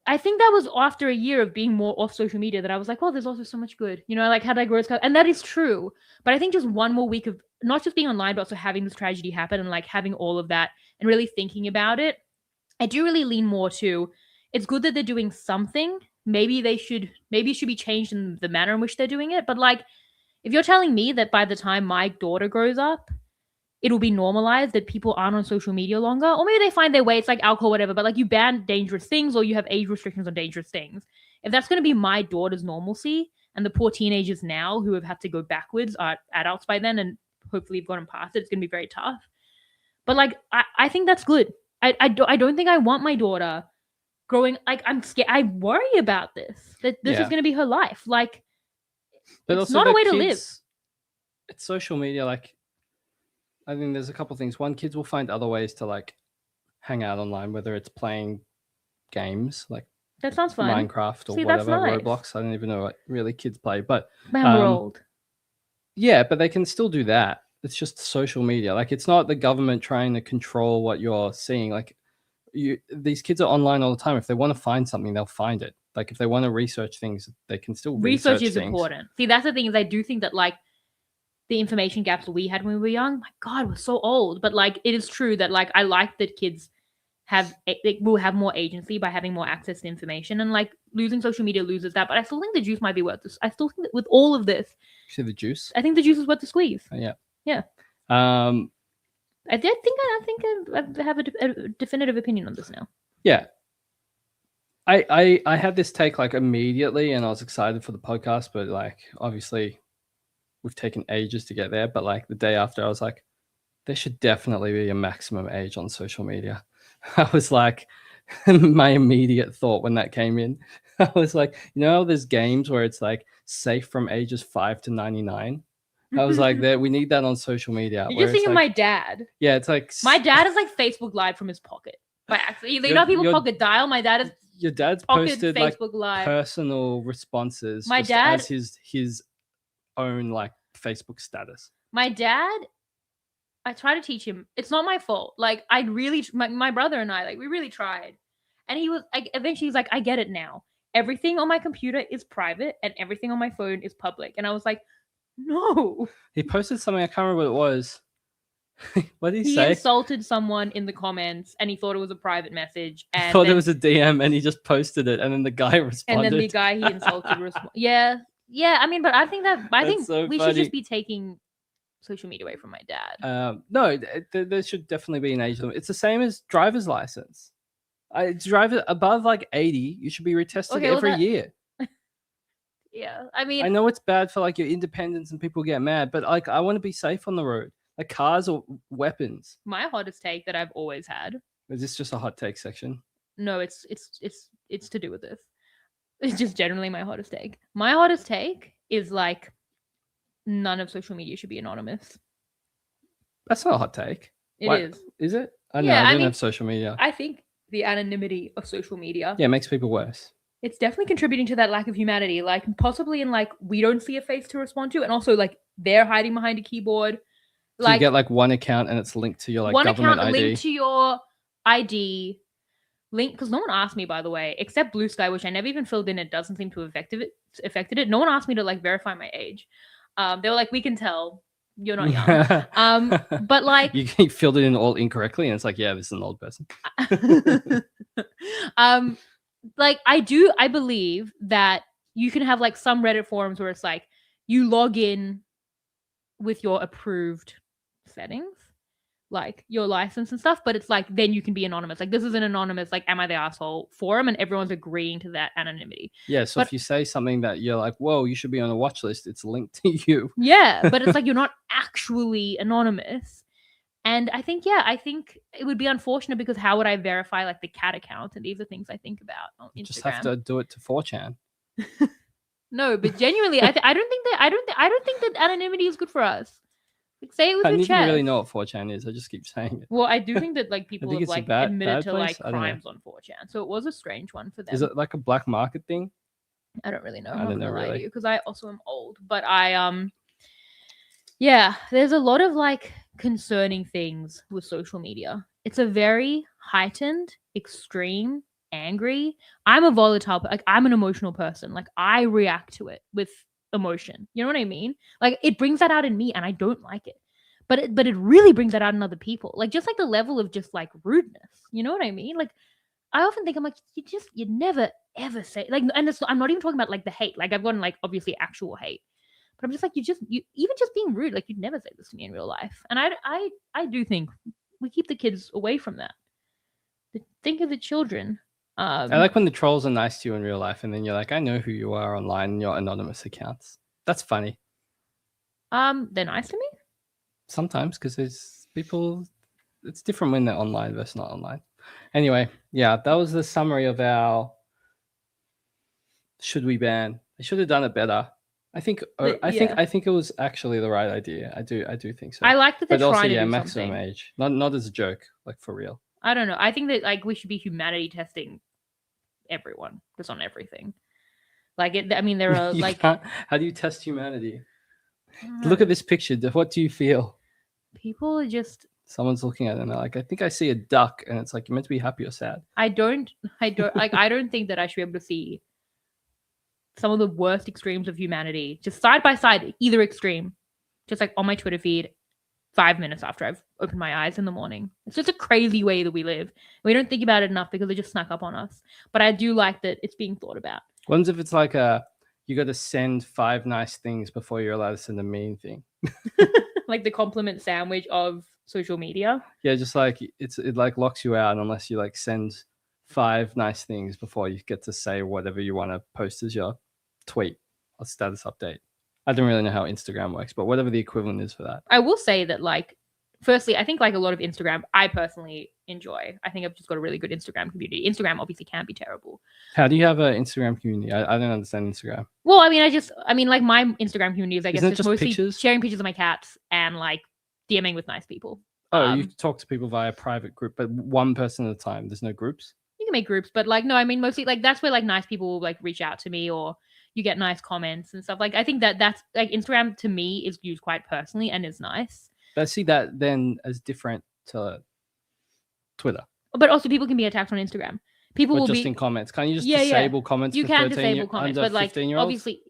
I think that was after a year of being more off social media that I was like, well, there's also so much good. You know, like how did I grow? And that is true. But I think just one more week of not just being online, but also having this tragedy happen and like having all of that and really thinking about it, I do really lean more to, it's good that they're doing something. Maybe it should be changed in the manner in which they're doing it. But like, if you're telling me that by the time my daughter grows up, it'll be normalized that people aren't on social media longer, or maybe they find their way, it's like alcohol, whatever, but like you ban dangerous things or you have age restrictions on dangerous things. If that's going to be my daughter's normalcy, and the poor teenagers now who have had to go backwards are adults by then and hopefully have gotten past it, it's going to be very tough. But like, I think that's good. I don't think I want my daughter growing, like, I'm scared. I worry about this, that this is going to be her life. Like, but it's not a way to live. It's social media, like, I think there's a couple of things. One, kids will find other ways to like hang out online, whether it's playing games like that sounds fun, Minecraft or whatever, nice. Roblox. I don't even know what really kids play, but man, we're old. Yeah, but they can still do that. It's just social media. Like, it's not the government trying to control what you're seeing. Like, these kids are online all the time. If they want to find something, they'll find it. Like, if they want to research things, they can still research is things. Important. See, that's the thing, is I do think that like the information gaps we had when we were young, my God, we're so old. But like, it is true that like I like that kids will have more agency by having more access to information, and like losing social media loses that. But I still think the juice might be worth this. I still think that with all of this, see the juice. I think the juice is worth the squeeze. Yeah. I think I have a definitive opinion on this now. Yeah. I had this take like immediately, and I was excited for the podcast, but like obviously we've taken ages to get there. But like the day after, I was like, there should definitely be a maximum age on social media. I was like, my immediate thought when that came in, I was like, you know, there's games where it's like safe from ages 5 to 99. I was like, we need that on social media. You're just thinking like, my dad. Yeah, it's like my dad is like Facebook Live from his pocket. By accident. You know, people pocket dial. My dad is. Your dad's posted Facebook like personal responses. My dad as his own like Facebook status. My dad, I try to teach him. It's not my fault. Like, I really, my brother and I, like, we really tried. And he was like, eventually he's like, I get it now. Everything on my computer is private and everything on my phone is public. And I was like, no. He posted something, I can't remember what it was. What did he say? He insulted someone in the comments and he thought it was a private message. And he thought it was a DM and he just posted it, and then the guy responded. And then the guy he insulted Yeah. I mean, but I think so we should just be taking social media away from my dad. No, there should definitely be an age limit. It's the same as driver's license. Drive above like 80, you should be retested every year. Yeah, I mean, I know it's bad for like your independence and people get mad, but like I want to be safe on the road. Like cars or weapons. My hottest take that I've always had. Is this just a hot take section? No, it's to do with this. It's just generally my hottest take. My hottest take is like none of social media should be anonymous. That's not a hot take. It is. Is it? I don't know. I don't have social media. I think the anonymity of social media. Yeah, it makes people worse. It's definitely contributing to that lack of humanity. Like possibly in like we don't see a face to respond to, and also like they're hiding behind a keyboard. So like you get like one account and it's linked to your like one government account ID. Linked to your ID. Link, because no one asked me, by the way, except Blue Sky, which I never even filled in. It doesn't seem to have affected it. No one asked me to like verify my age. They were like, we can tell you're not young. But like you filled it in all incorrectly, and it's like, yeah, this is an old person. Like I believe that you can have like some Reddit forums where it's like you log in with your approved settings, like your license and stuff, but it's like then you can be anonymous. Like this is an anonymous like am I the asshole forum, and everyone's agreeing to that anonymity. Yeah, so if you say something that you're like, whoa, you should be on a watch list, it's linked to you. Yeah, but it's like you're not actually anonymous. And I think it would be unfortunate because how would I verify like the cat account? And these are things I think about on Instagram. You just have to do it to 4chan. No, but genuinely, I don't think that anonymity is good for us. Like, say it with your chest. I don't even really know what 4chan is. I just keep saying it. Well, I do think that like people have like admitted to like crimes on 4chan, so it was a strange one for them. Is it like a black market thing? I don't really know. I'm not gonna lie to you because I also am old, but yeah, there's a lot of like concerning things with social media. It's a very heightened, extreme, angry. I'm a volatile, like I'm an emotional person. Like I react to it with emotion. You know what I mean? Like it brings that out in me and I don't like it. But it really brings that out in other people. Like just like the level of just like rudeness. You know what I mean? Like I often think I'm like, you never ever say like, and I'm not even talking about like the hate. Like I've gotten like obviously actual hate. But I'm just like, you even just being rude, like you'd never say this to me in real life. And I do think we keep the kids away from that. Think of the children. I like when the trolls are nice to you in real life, and then you're like, I know who you are online in your anonymous accounts. That's funny. They're nice to me? Sometimes, because there's people, it's different when they're online versus not online. Anyway, yeah, that was the summary of our should we ban. I should have done it better. I think it was actually the right idea. I do think so. I like that they're trying also, to do maximum something. age, not as a joke, like for real. I don't know. I think that like we should be humanity testing everyone, just on everything. Like it. I mean, there are like. How do you test humanity? Look at this picture. What do you feel? People are just. Someone's looking at it and they're like, I think I see a duck, and it's like you're meant to be happy or sad. I don't like. I don't think that I should be able to see some of the worst extremes of humanity just side by side, either extreme, just like on my Twitter feed 5 minutes after I've opened my eyes in the morning. It's just a crazy way that we live. We don't think about it enough because it just snuck up on us. But I do like that it's being thought about. What if it's like you got to send 5 nice things before you're allowed to send a mean thing? Like the compliment sandwich of social media. Yeah, just like it like locks you out unless you like send 5 nice things before you get to say whatever you want to post as your tweet or status update. I don't really know how Instagram works, but whatever the equivalent is for that. I will say that, like, firstly, I think like a lot of Instagram, I personally enjoy. I think I've just got a really good Instagram community. Instagram obviously can be terrible. How do you have an Instagram community? I don't understand Instagram. Well, I mean, like my Instagram community is, I guess, just mostly pictures? Sharing pictures of my cats and like DMing with nice people. Oh, you talk to people via private group, but one person at a time. There's no groups? You can make groups, but like, no, I mean, mostly like that's where like nice people will like reach out to me, or you get nice comments and stuff. Like, I think that's like Instagram to me is used quite personally and is nice. But I see that then as different to Twitter. But also people can be attacked on Instagram. People will just in comments. Can't you just disable comments? You can disable comments, but like obviously,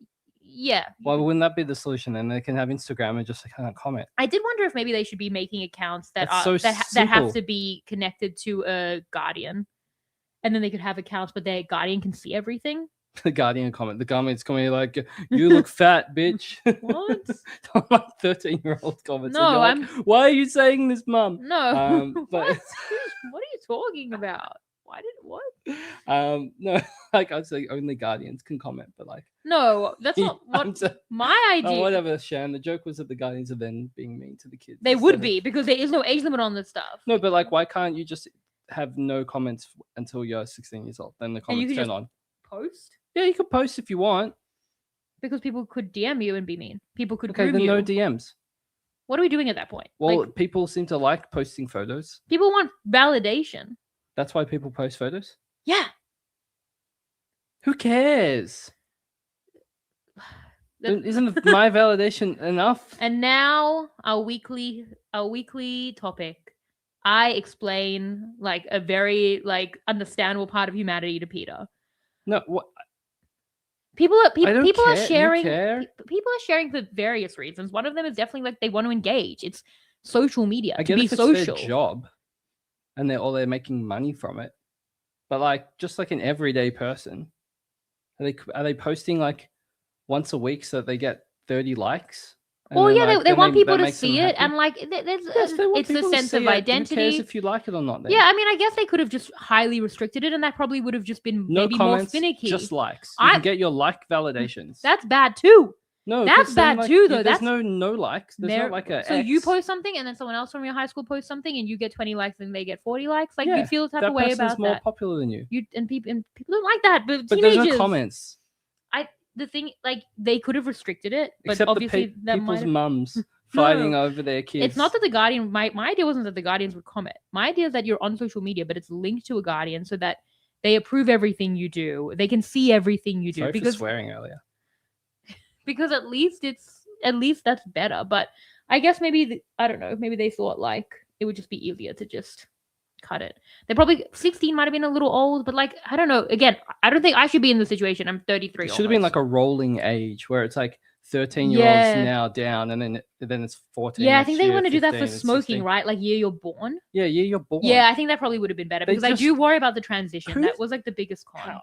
yeah. Why wouldn't that be the solution? Then they can have Instagram and just like comment. I did wonder if maybe they should be making accounts that that have to be connected to a Guardian, and then they could have accounts, but their Guardian can see everything. The Guardian comment. The comment's coming like, "You look fat, bitch." What? My 13-year-old comments. No, like, why are you saying this, Mum? No. But what are you talking about? Why did what? No, like I was like, only Guardians can comment, but like, no, that's not what my idea. Oh, whatever, Shan. The joke was that the Guardians are then being mean to the kids. They would be because there is no age limit on this stuff. No, but like, why can't you just have no comments until you're 16 years old? Then the comments turn on. Post? Yeah, you could post if you want. Because people could DM you and be mean. People could Okay, groom then you. no DMs. What are we doing at that point? Well, people seem to like posting photos. People want validation. That's why people post photos? Yeah. Who cares? Isn't my validation enough? And now our weekly topic. I explain like a very like understandable part of humanity to Peter. No, what? People are sharing. People are sharing for various reasons. One of them is definitely like they want to engage. It's social media to be social. It's their job, and they're making money from it. But like, just like an everyday person, are they posting like once a week so that they get 30 likes? Well, yeah, they want people to see it, and like, it's the sense of identity. Who cares if you like it or not? Then? Yeah, I mean, I guess they could have just highly restricted it, and that probably would have just been maybe comments, more finicky. Just likes. You can get your like validations. That's bad too. No, that's bad too, though. There's no likes. There's not like a. So you post something, and then someone else from your high school posts something, and you get 20 likes, and they get 40 likes. Like you feel the type of way about that. More popular than you. And people don't like that. But there's no comments. The thing, like, they could have restricted it, but except obviously people's mums fighting over their kids. It's not that the Guardian. My idea wasn't that the Guardians would comment. My idea is that you're on social media, but it's linked to a Guardian so that they approve everything you do. They can see everything you do. Sorry for swearing earlier. Because at least that's better. But I guess maybe I don't know. Maybe they thought like it would just be easier to just cut it. They probably 16 might have been a little old, but like I don't know. Again, I don't think I should be in the situation. I'm 33. It should have been like a rolling age where it's like 13-year-olds now down, and then it's 14. Yeah, I think they want to do that for smoking, right? Like year you're born. Yeah, year you're born. Yeah, I think that probably would have been better because I do worry about the transition. That was like the biggest con.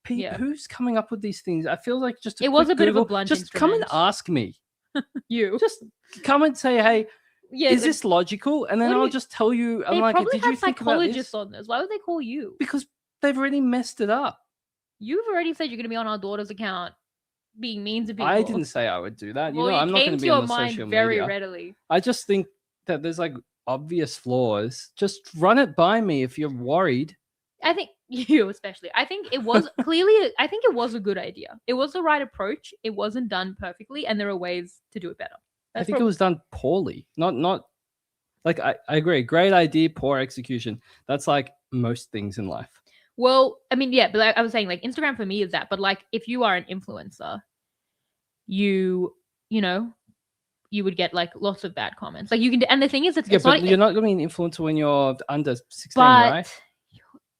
Who's coming up with these things? I feel like just it was a bit of a blunt just come and ask me. You just come and say, hey, is this logical? And then I'll just tell you. I'm like, did you think about this? On this? Why would they call you? Because they've already messed it up. You've already said you're going to be on our daughter's account, being mean to people. I didn't say I would do that. Well, I'm not going to be on the social media. Very readily. I just think that there's like obvious flaws. Just run it by me if you're worried. I think you especially. I think it was clearly. I think it was a good idea. It was the right approach. It wasn't done perfectly, and there are ways to do it better. I think it was done poorly. Not like I agree. Great idea, poor execution. That's like most things in life. Well, I mean, yeah, but I was saying like Instagram for me is that. But like if you are an influencer, you know, you would get like lots of bad comments. Like you can, and the thing is, it's but you're not going to be an influencer when you're under 16, right?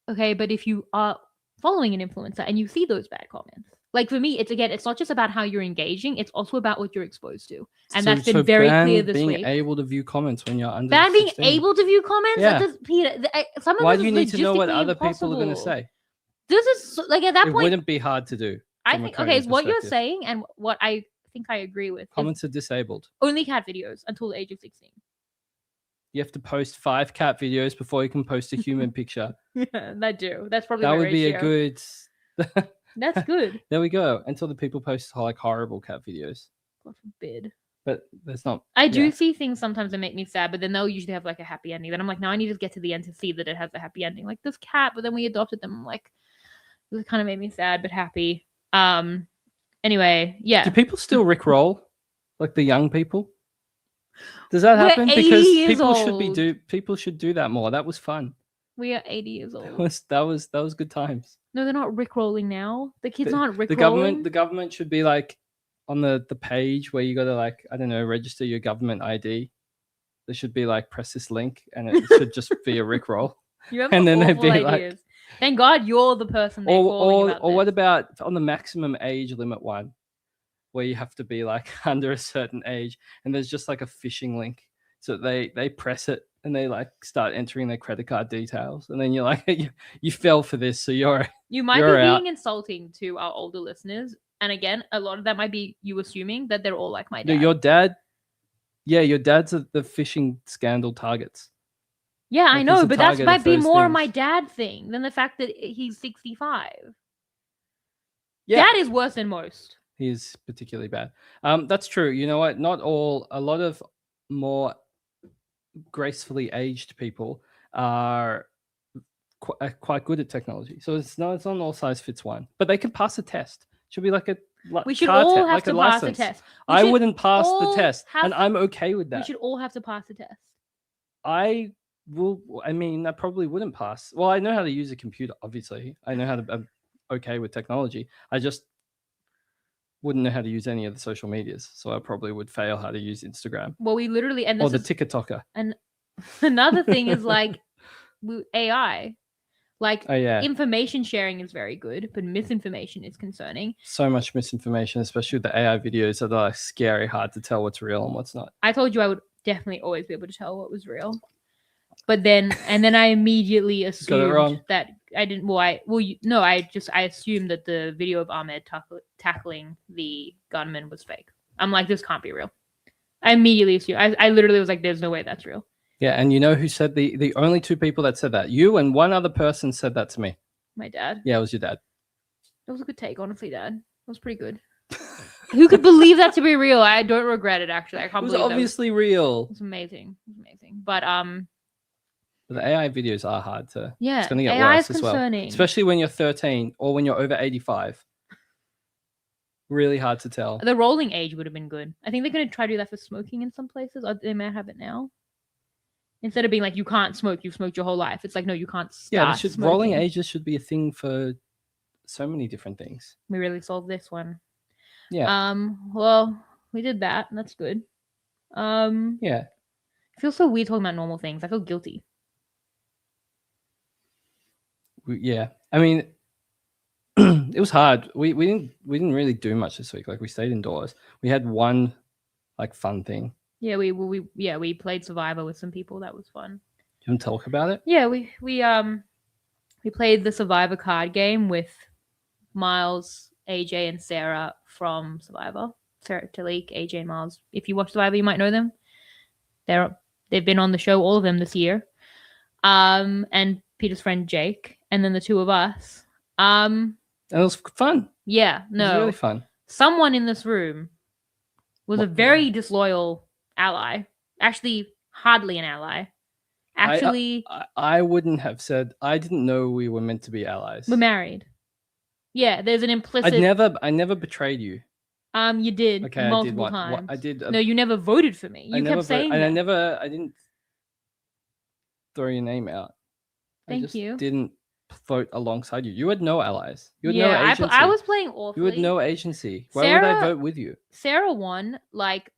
Okay, but if you are following an influencer and you see those bad comments, like for me, it's not just about how you're engaging; it's also about what you're exposed to, and that's been very clear this week. Being able to view comments when you're under 16. Being able to view comments, yeah. Peter. Why do you need to know what other people are going to say? This is like at that point, it wouldn't be hard to do. I think okay, it's what you're saying and what I think I agree with. Comments are disabled. Only cat videos until the age of 16. You have to post 5 cat videos before you can post a human picture. Yeah, that do. That's probably that would be a good. That's good. There we go. Until the people post like horrible cat videos. God forbid. But there's not. I do see things sometimes that make me sad, but then they'll usually have like a happy ending. Then I'm like, now I need to get to the end to see that it has a happy ending. Like this cat, but then we adopted them. I'm like, it kind of made me sad but happy. Anyway, yeah. Do people still rickroll? Like the young people? Does that happen? Because people should do that more. That was fun. We are 80 years old. That was good times. No, they're not rickrolling now. The kids aren't rickrolling. The government should be like on the page where you got to like, I don't know, register your government ID. There should be like press this link and it should just be a rickroll. You have and then they'd be ideas. Like, thank God you're the person they're calling about or what about on the maximum age limit one, where you have to be like under a certain age, and there's just like a phishing link, so they press it and they like start entering their credit card details, and then you're like you fell for this, so you might be being insulting to our older listeners, and again, a lot of that might be you assuming that they're all like my dad. No, your dad's the phishing scandal targets. Yeah, I know, but that might be more my dad thing than the fact that he's 65. Yeah. Dad is worse than most. He is particularly bad. That's true. You know what? A lot of more gracefully aged people are quite good at technology. So it's not all size fits one, but they can pass a test. Should be like a we should all have to pass a test. I wouldn't pass the test, and I'm okay with that. We should all have to pass the test. I probably wouldn't pass. Well, I know how to use a computer, obviously. I know how to, I'm okay with technology. I just wouldn't know how to use any of the social medias. So I probably would fail how to use Instagram. Well, we literally, and or the TikToker. And another thing is like AI. Like, information sharing is very good, but misinformation is concerning. So much misinformation, especially with the AI videos that are like scary, hard to tell what's real and what's not. I told you I would definitely always be able to tell what was real. But then I immediately assumed that I didn't. Well, I assumed that the video of Ahmed tackling the gunman was fake. I'm like, this can't be real. I immediately assumed. I literally was like, there's no way that's real. Yeah, and you know who said the only two people that said that? You and one other person said that to me. My dad. Yeah, it was your dad. That was a good take, honestly, Dad. It was pretty good. Who could believe that to be real? I don't regret it, actually. I can't believe it. It was obviously real. It was amazing. It was amazing. But the AI videos are hard to. Yeah, it's going to get AI worse is as well, concerning. especially when you're 13 or when you're over 85. Really hard to tell. The rolling age would have been good. I think they're going to try to do that for smoking in some places. Or they may have it now. Instead of being like, you can't smoke, you've smoked your whole life. It's like, no, you can't start smoking. Rolling ages should be a thing for so many different things. We really solved this one. Yeah. Well, we did that. That's good. Yeah. I feel so weird talking about normal things. I feel guilty. Yeah. I mean, it was hard. We didn't really do much this week. Like, we stayed indoors. We had one like fun thing. Yeah, we played Survivor with some people. That was fun. Do you want to talk about it? Yeah, we played the Survivor card game with Miles, AJ, and Sarah from Survivor. Sarah, Bleak, AJ, and Miles. If you watch Survivor, you might know them. They've been on the show, all of them this year. And Peter's friend Jake, and then the two of us. And it was fun. Yeah, no, it was really fun. Someone in this room was a very disloyal ally. Actually, hardly an ally. Actually, I wouldn't have said. I didn't know we were meant to be allies. We're married. Yeah, there's an implicit. I never betrayed you. You did. Okay, multiple times. I did. No, you never voted for me. You kept saying that. And I didn't throw your name out. Thank you. Didn't vote alongside you. You had no allies. You had no agency. I was playing awfully. You had no agency. Why would I vote with you? Sarah won. Like,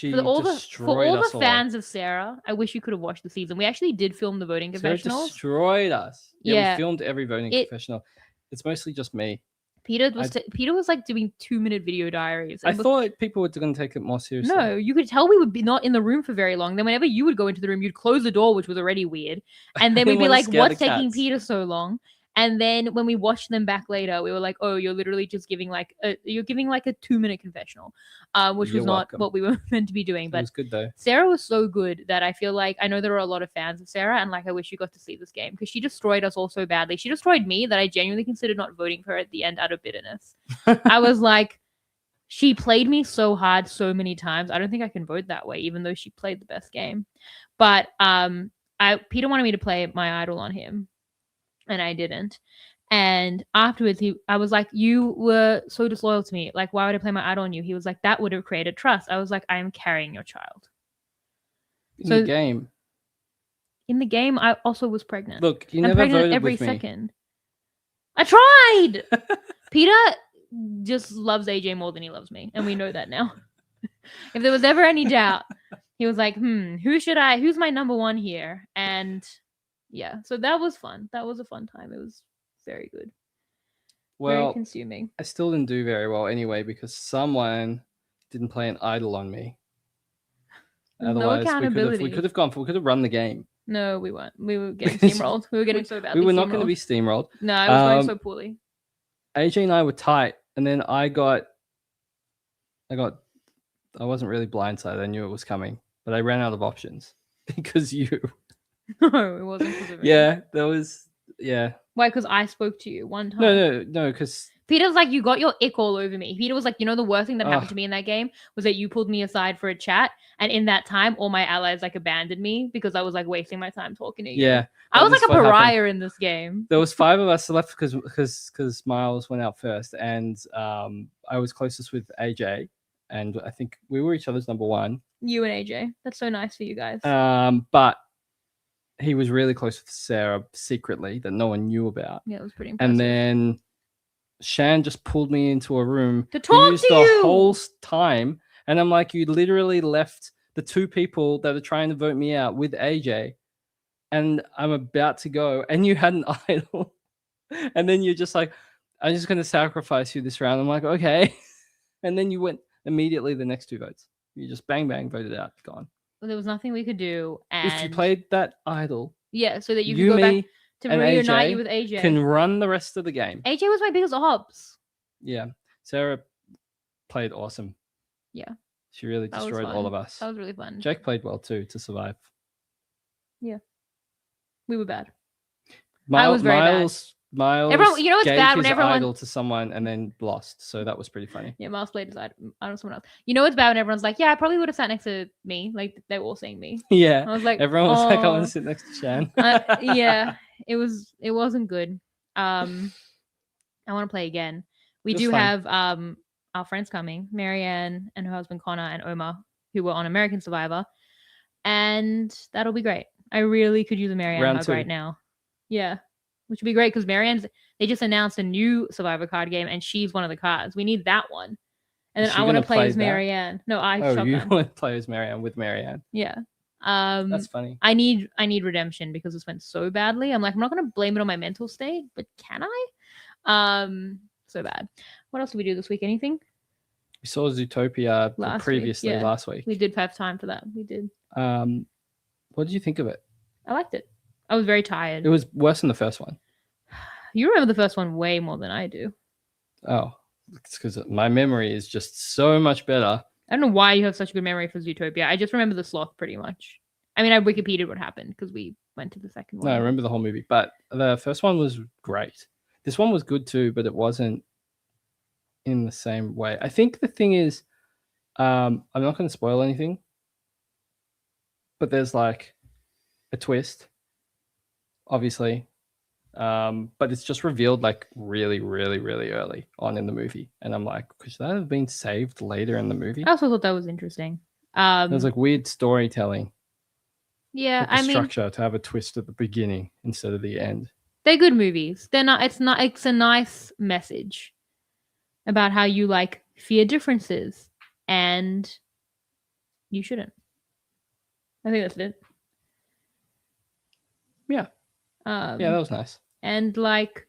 for all the fans of Sarah, I wish you could have watched the season. We actually did film the voting confessionals. Sarah destroyed us. Yeah, we filmed every voting confessional. It's mostly just me. Peter was like doing 2-minute video diaries. I thought people were going to take it more seriously. No, you could tell we would be not in the room for very long. Then whenever you would go into the room, you'd close the door, which was already weird. And then we'd be like, what's taking Peter so long? And then when we watched them back later, we were like, oh, you're literally just giving like a 2-minute confessional, which was not what we were meant to be doing. But it was good though. Sarah was so good that I feel like, I know there are a lot of fans of Sarah, and like, I wish you got to see this game because she destroyed us all so badly. She destroyed me that I genuinely considered not voting for her at the end out of bitterness. I was like, she played me so hard so many times. I don't think I can vote that way, even though she played the best game. But Peter wanted me to play My Idol on him. And I didn't. And afterwards, I was like, you were so disloyal to me. Like, why would I play My Idol on you? He was like, that would have created trust. I was like, I am carrying your child. In the game. In the game, I also was pregnant. Look, you never voted every with me. second. I tried! Peter just loves AJ more than he loves me. And we know that now. If there was ever any doubt, he was like, who's my number one here? And yeah, so that was fun. That was a fun time. It was very good. Well, very consuming. I still didn't do very well anyway because someone didn't play an idol on me. Otherwise, no accountability. We could have run the game. No, we weren't. We were getting steamrolled. We were getting so badly. We were not going to be steamrolled. No, I was going so poorly. AJ and I were tight, and then I wasn't really blindsided. I knew it was coming, but I ran out of options because you. No, it wasn't because of it. Yeah, there was. Yeah. Why? Because I spoke to you one time. No, because Peter's like, you got your ick all over me. Peter was like, the worst thing that happened to me in that game was that you pulled me aside for a chat, and in that time, all my allies like abandoned me because I was like wasting my time talking to you. Yeah, I was like a pariah in this game. There was 5 of us left because Miles went out first, and I was closest with AJ, and I think we were each other's number 1. You and AJ. That's so nice for you guys. But he was really close with Sarah secretly that no one knew about. Yeah, it was pretty impressive. And then Shan just pulled me into a room to talk used to you the whole time, and I'm like, you literally left the 2 people that are trying to vote me out with AJ, and I'm about to go, and you had an idol, and then you're just like, I'm just going to sacrifice you this round. I'm like, okay. And then you went immediately the next 2 votes. You just bang, bang, voted out, gone. Well, there was nothing we could do. And if you played that idol, yeah, so that you could go back to reunite you with AJ. Can run the rest of the game. AJ was my biggest ops. Yeah. Sarah played awesome. Yeah. She really destroyed all of us. That was really fun. Jake played well too to survive. Yeah. We were bad. I was very bad. Miles, everyone, it's bad when everyone idol to someone and then lost, so that was pretty funny. Yeah, Miles played his idol. I don't know, someone else. It's bad when everyone's like, yeah, I probably would have sat next to me. Like they were all seeing me. Yeah, I was like, everyone was like, I want to sit next to Shan. Yeah, it wasn't good. I want to play again. We do have our friends coming, Marianne and her husband Connor and Omar, who were on American Survivor, and that'll be great. I really could use a Marianne hug right now. Yeah. Which would be great because they just announced a new Survivor card game and she's one of the cards. We need that one. And then I want to play as Marianne. No, you want to play as Marianne with Marianne. Yeah. That's funny. I need redemption because this went so badly. I'm like, I'm not gonna blame it on my mental state, but can I? So bad. What else did we do this week? Anything? We saw Zootopia previously last week. We did have time for that. We did. What did you think of it? I liked it. I was very tired. It was worse than the first one. You remember the first one way more than I do. Oh, it's because my memory is just so much better. I don't know why you have such a good memory for Zootopia. I just remember the sloth pretty much. I mean, I Wikipedia'd what happened because we went to the second one. No, I remember the whole movie, but the first one was great. This one was good too, but it wasn't in the same way. I think the thing is, I'm not going to spoil anything, but there's like a twist, obviously, but it's just revealed like really, really, really early on in the movie, and I'm like, could that have been saved later in the movie? I also thought that was interesting. There's like weird storytelling. Yeah, I mean, structure to have a twist at the beginning instead of the end. They're good movies. They're not. It's a nice message about how you like fear differences, and you shouldn't. I think that's it. Yeah. Yeah, that was nice. And like,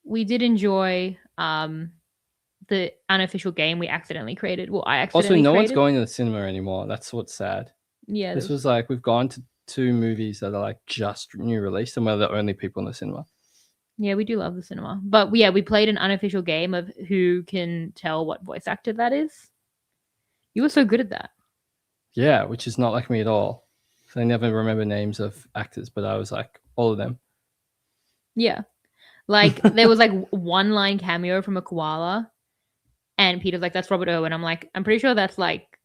we did enjoy the unofficial game we accidentally created. Well, I accidentally also, no created. one's going to the cinema anymore. That's what's sad. Yeah. This was like, we've gone to 2 movies that are like just new released, and we're the only people in the cinema. Yeah, we do love the cinema. But yeah, we played an unofficial game of who can tell what voice actor that is. You were so good at that. Yeah, which is not like me at all. So I never remember names of actors, but I was like, all of them. Yeah. Like, there was like one line cameo from a koala, and Peter's like, that's Robert Owen. I'm like, I'm pretty sure that's like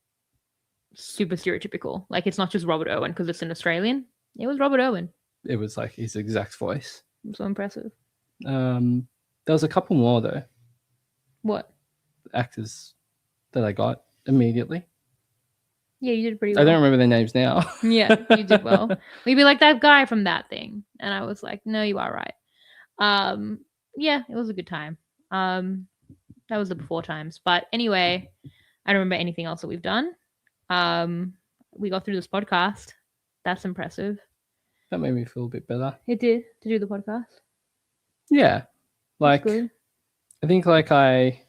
super stereotypical. Like, it's not just Robert Owen because it's an Australian. It was Robert Owen. It was like his exact voice. So impressive. There was a couple more though. What? Actors that I got immediately. Yeah, you did pretty well. I don't remember their names now. Yeah, you did well. We'd be like, that guy from that thing. And I was like, no, you are right. Yeah, it was a good time. That was the before times. But anyway, I don't remember anything else that we've done. We got through this podcast. That's impressive. That made me feel a bit better. It did, to do the podcast. Yeah. Like, I think like I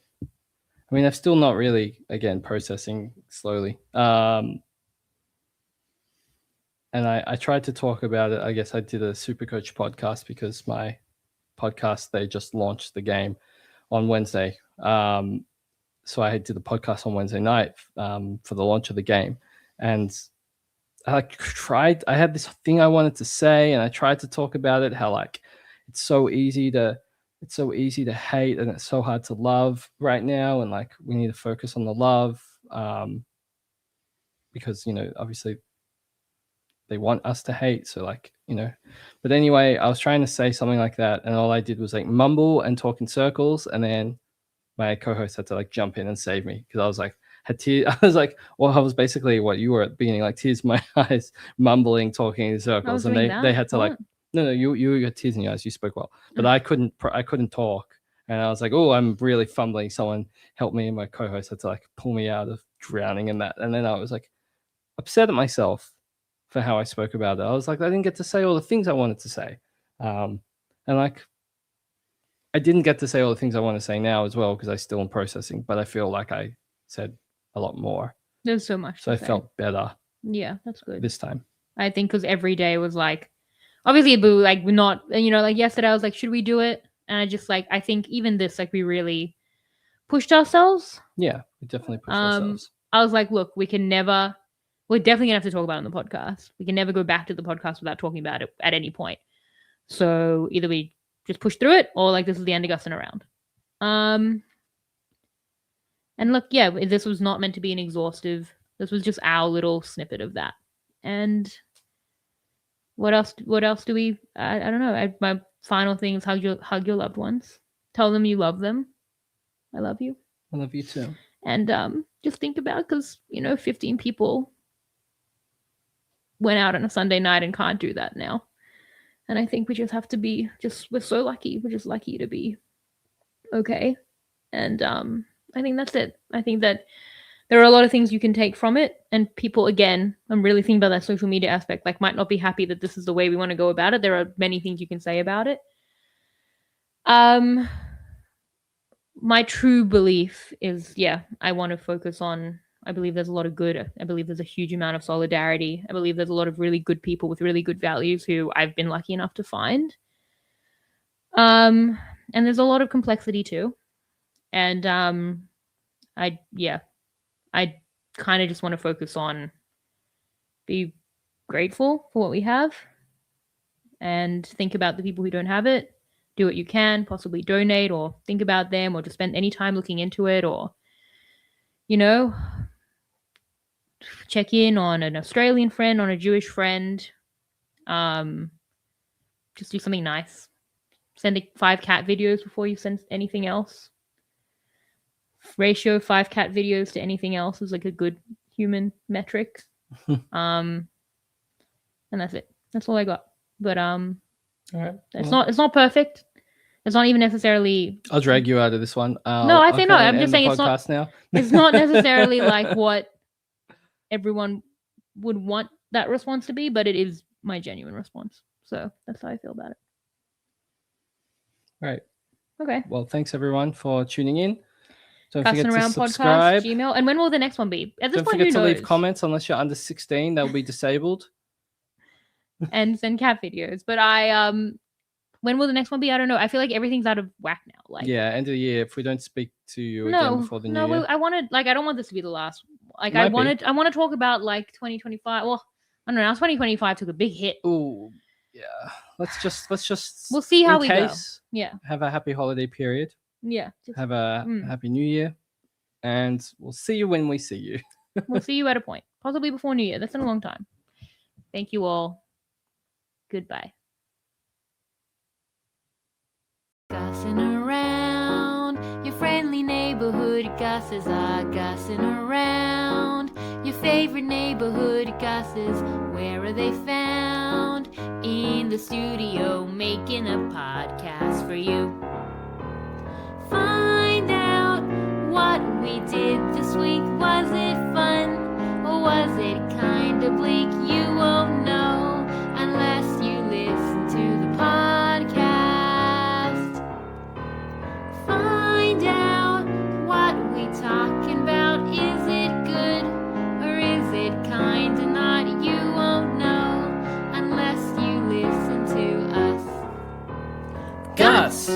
mean, I'm still not really, again, processing slowly. And I tried to talk about it. I guess I did a Supercoach podcast because my podcast, they just launched the game on Wednesday. So I did the podcast on Wednesday night for the launch of the game. And I had this thing I wanted to say, and I tried to talk about it, how like it's so easy to it's so easy to hate and it's so hard to love right now, and like we need to focus on the love, because obviously they want us to hate, so like but anyway, I was trying to say something like that, and all I did was like mumble and talk in circles, and then my co-host had to like jump in and save me because I was like had tears. I was like, well, I was basically what you were at the beginning, like tears in my eyes, mumbling, talking in circles, and they had to like, no, you had tears in your eyes, you spoke well, but I couldn't talk, and I was like, oh, I'm really fumbling, someone help me, and my co-host had to like pull me out of drowning in that, and then I was like upset at myself for how I spoke about it. I was like, I didn't get to say all the things I wanted to say, and like I didn't get to say all the things I want to say now as well because I still am processing, but I feel like I said a lot more. There's so much. So I felt better. Yeah, that's good. This time. I think because every day was like, obviously, like we're not, like yesterday I was like, should we do it? And I just like, I think even this, like we really pushed ourselves. Yeah, we definitely pushed ourselves. I was like, look, we're definitely gonna have to talk about it on the podcast. We can never go back to the podcast without talking about it at any point. So either we just push through it, or like this is the end of Gussin around. And look, yeah, this was not meant to be an exhaustive. This was just our little snippet of that. And what else do we? I don't know. My final thing is hug your loved ones. Tell them you love them. I love you. I love you too. And just think about, because 15 people went out on a Sunday night and can't do that now. And I think we just have to be we're so lucky. We're just lucky to be okay. And I think that's it. I think that there are a lot of things you can take from it. And people, again, I'm really thinking about that social media aspect, like might not be happy that this is the way we want to go about it. There are many things you can say about it. My true belief is, I want to focus on, I believe there's a lot of good. I believe there's a huge amount of solidarity. I believe there's a lot of really good people with really good values who I've been lucky enough to find. And there's a lot of complexity too. And I kind of just want to focus on be grateful for what we have and think about the people who don't have it. Do what you can, possibly donate or think about them, or just spend any time looking into it, or check in on an Australian friend, on a Jewish friend. Just do something nice. Send 5 cat videos before you send anything else. Ratio 5 cat videos to anything else is like a good human metric. And that's it. That's all I got. But all right. It's not perfect. It's not even necessarily. I'll drag you out of this one. No, I say no. I'm just saying it's not. Now. It's not necessarily like what everyone would want that response to be, but it is my genuine response. So that's how I feel about it. Right. Okay. Well, thanks everyone for tuning in. Don't Gussin forget to Around subscribe. Podcast, Gmail. And when will the next one be? At this Don't point, forget who to knows? leave comments unless you're under 16. They'll be disabled. And send cat videos. But when will the next one be? I don't know. I feel like everything's out of whack now. Like, yeah, end of the year. If we don't speak to you again before the new year. I wanted, like, I don't want this to be the last. Like, I want to talk about like 2025. Well, I don't know. Now 2025 took a big hit. Oh, yeah. Let's just. We'll see how we go. Yeah. Have a happy holiday period. Yeah. Have a happy new year, and we'll see you when we see you. We'll see you at a point, possibly before New Year. That's in a long time. Thank you all. Goodbye. Gussin around your friendly neighborhood, Gusses are gussin around your favorite neighborhood, Gusses. Where are they found? In the studio, making a podcast for you. Find out what we did this week. Was it fun, or was it kinda bleak? You won't know unless you listen to the podcast. Find out what we talking about. Is it good, or is it kinda not? You won't know unless you listen to us. Gus!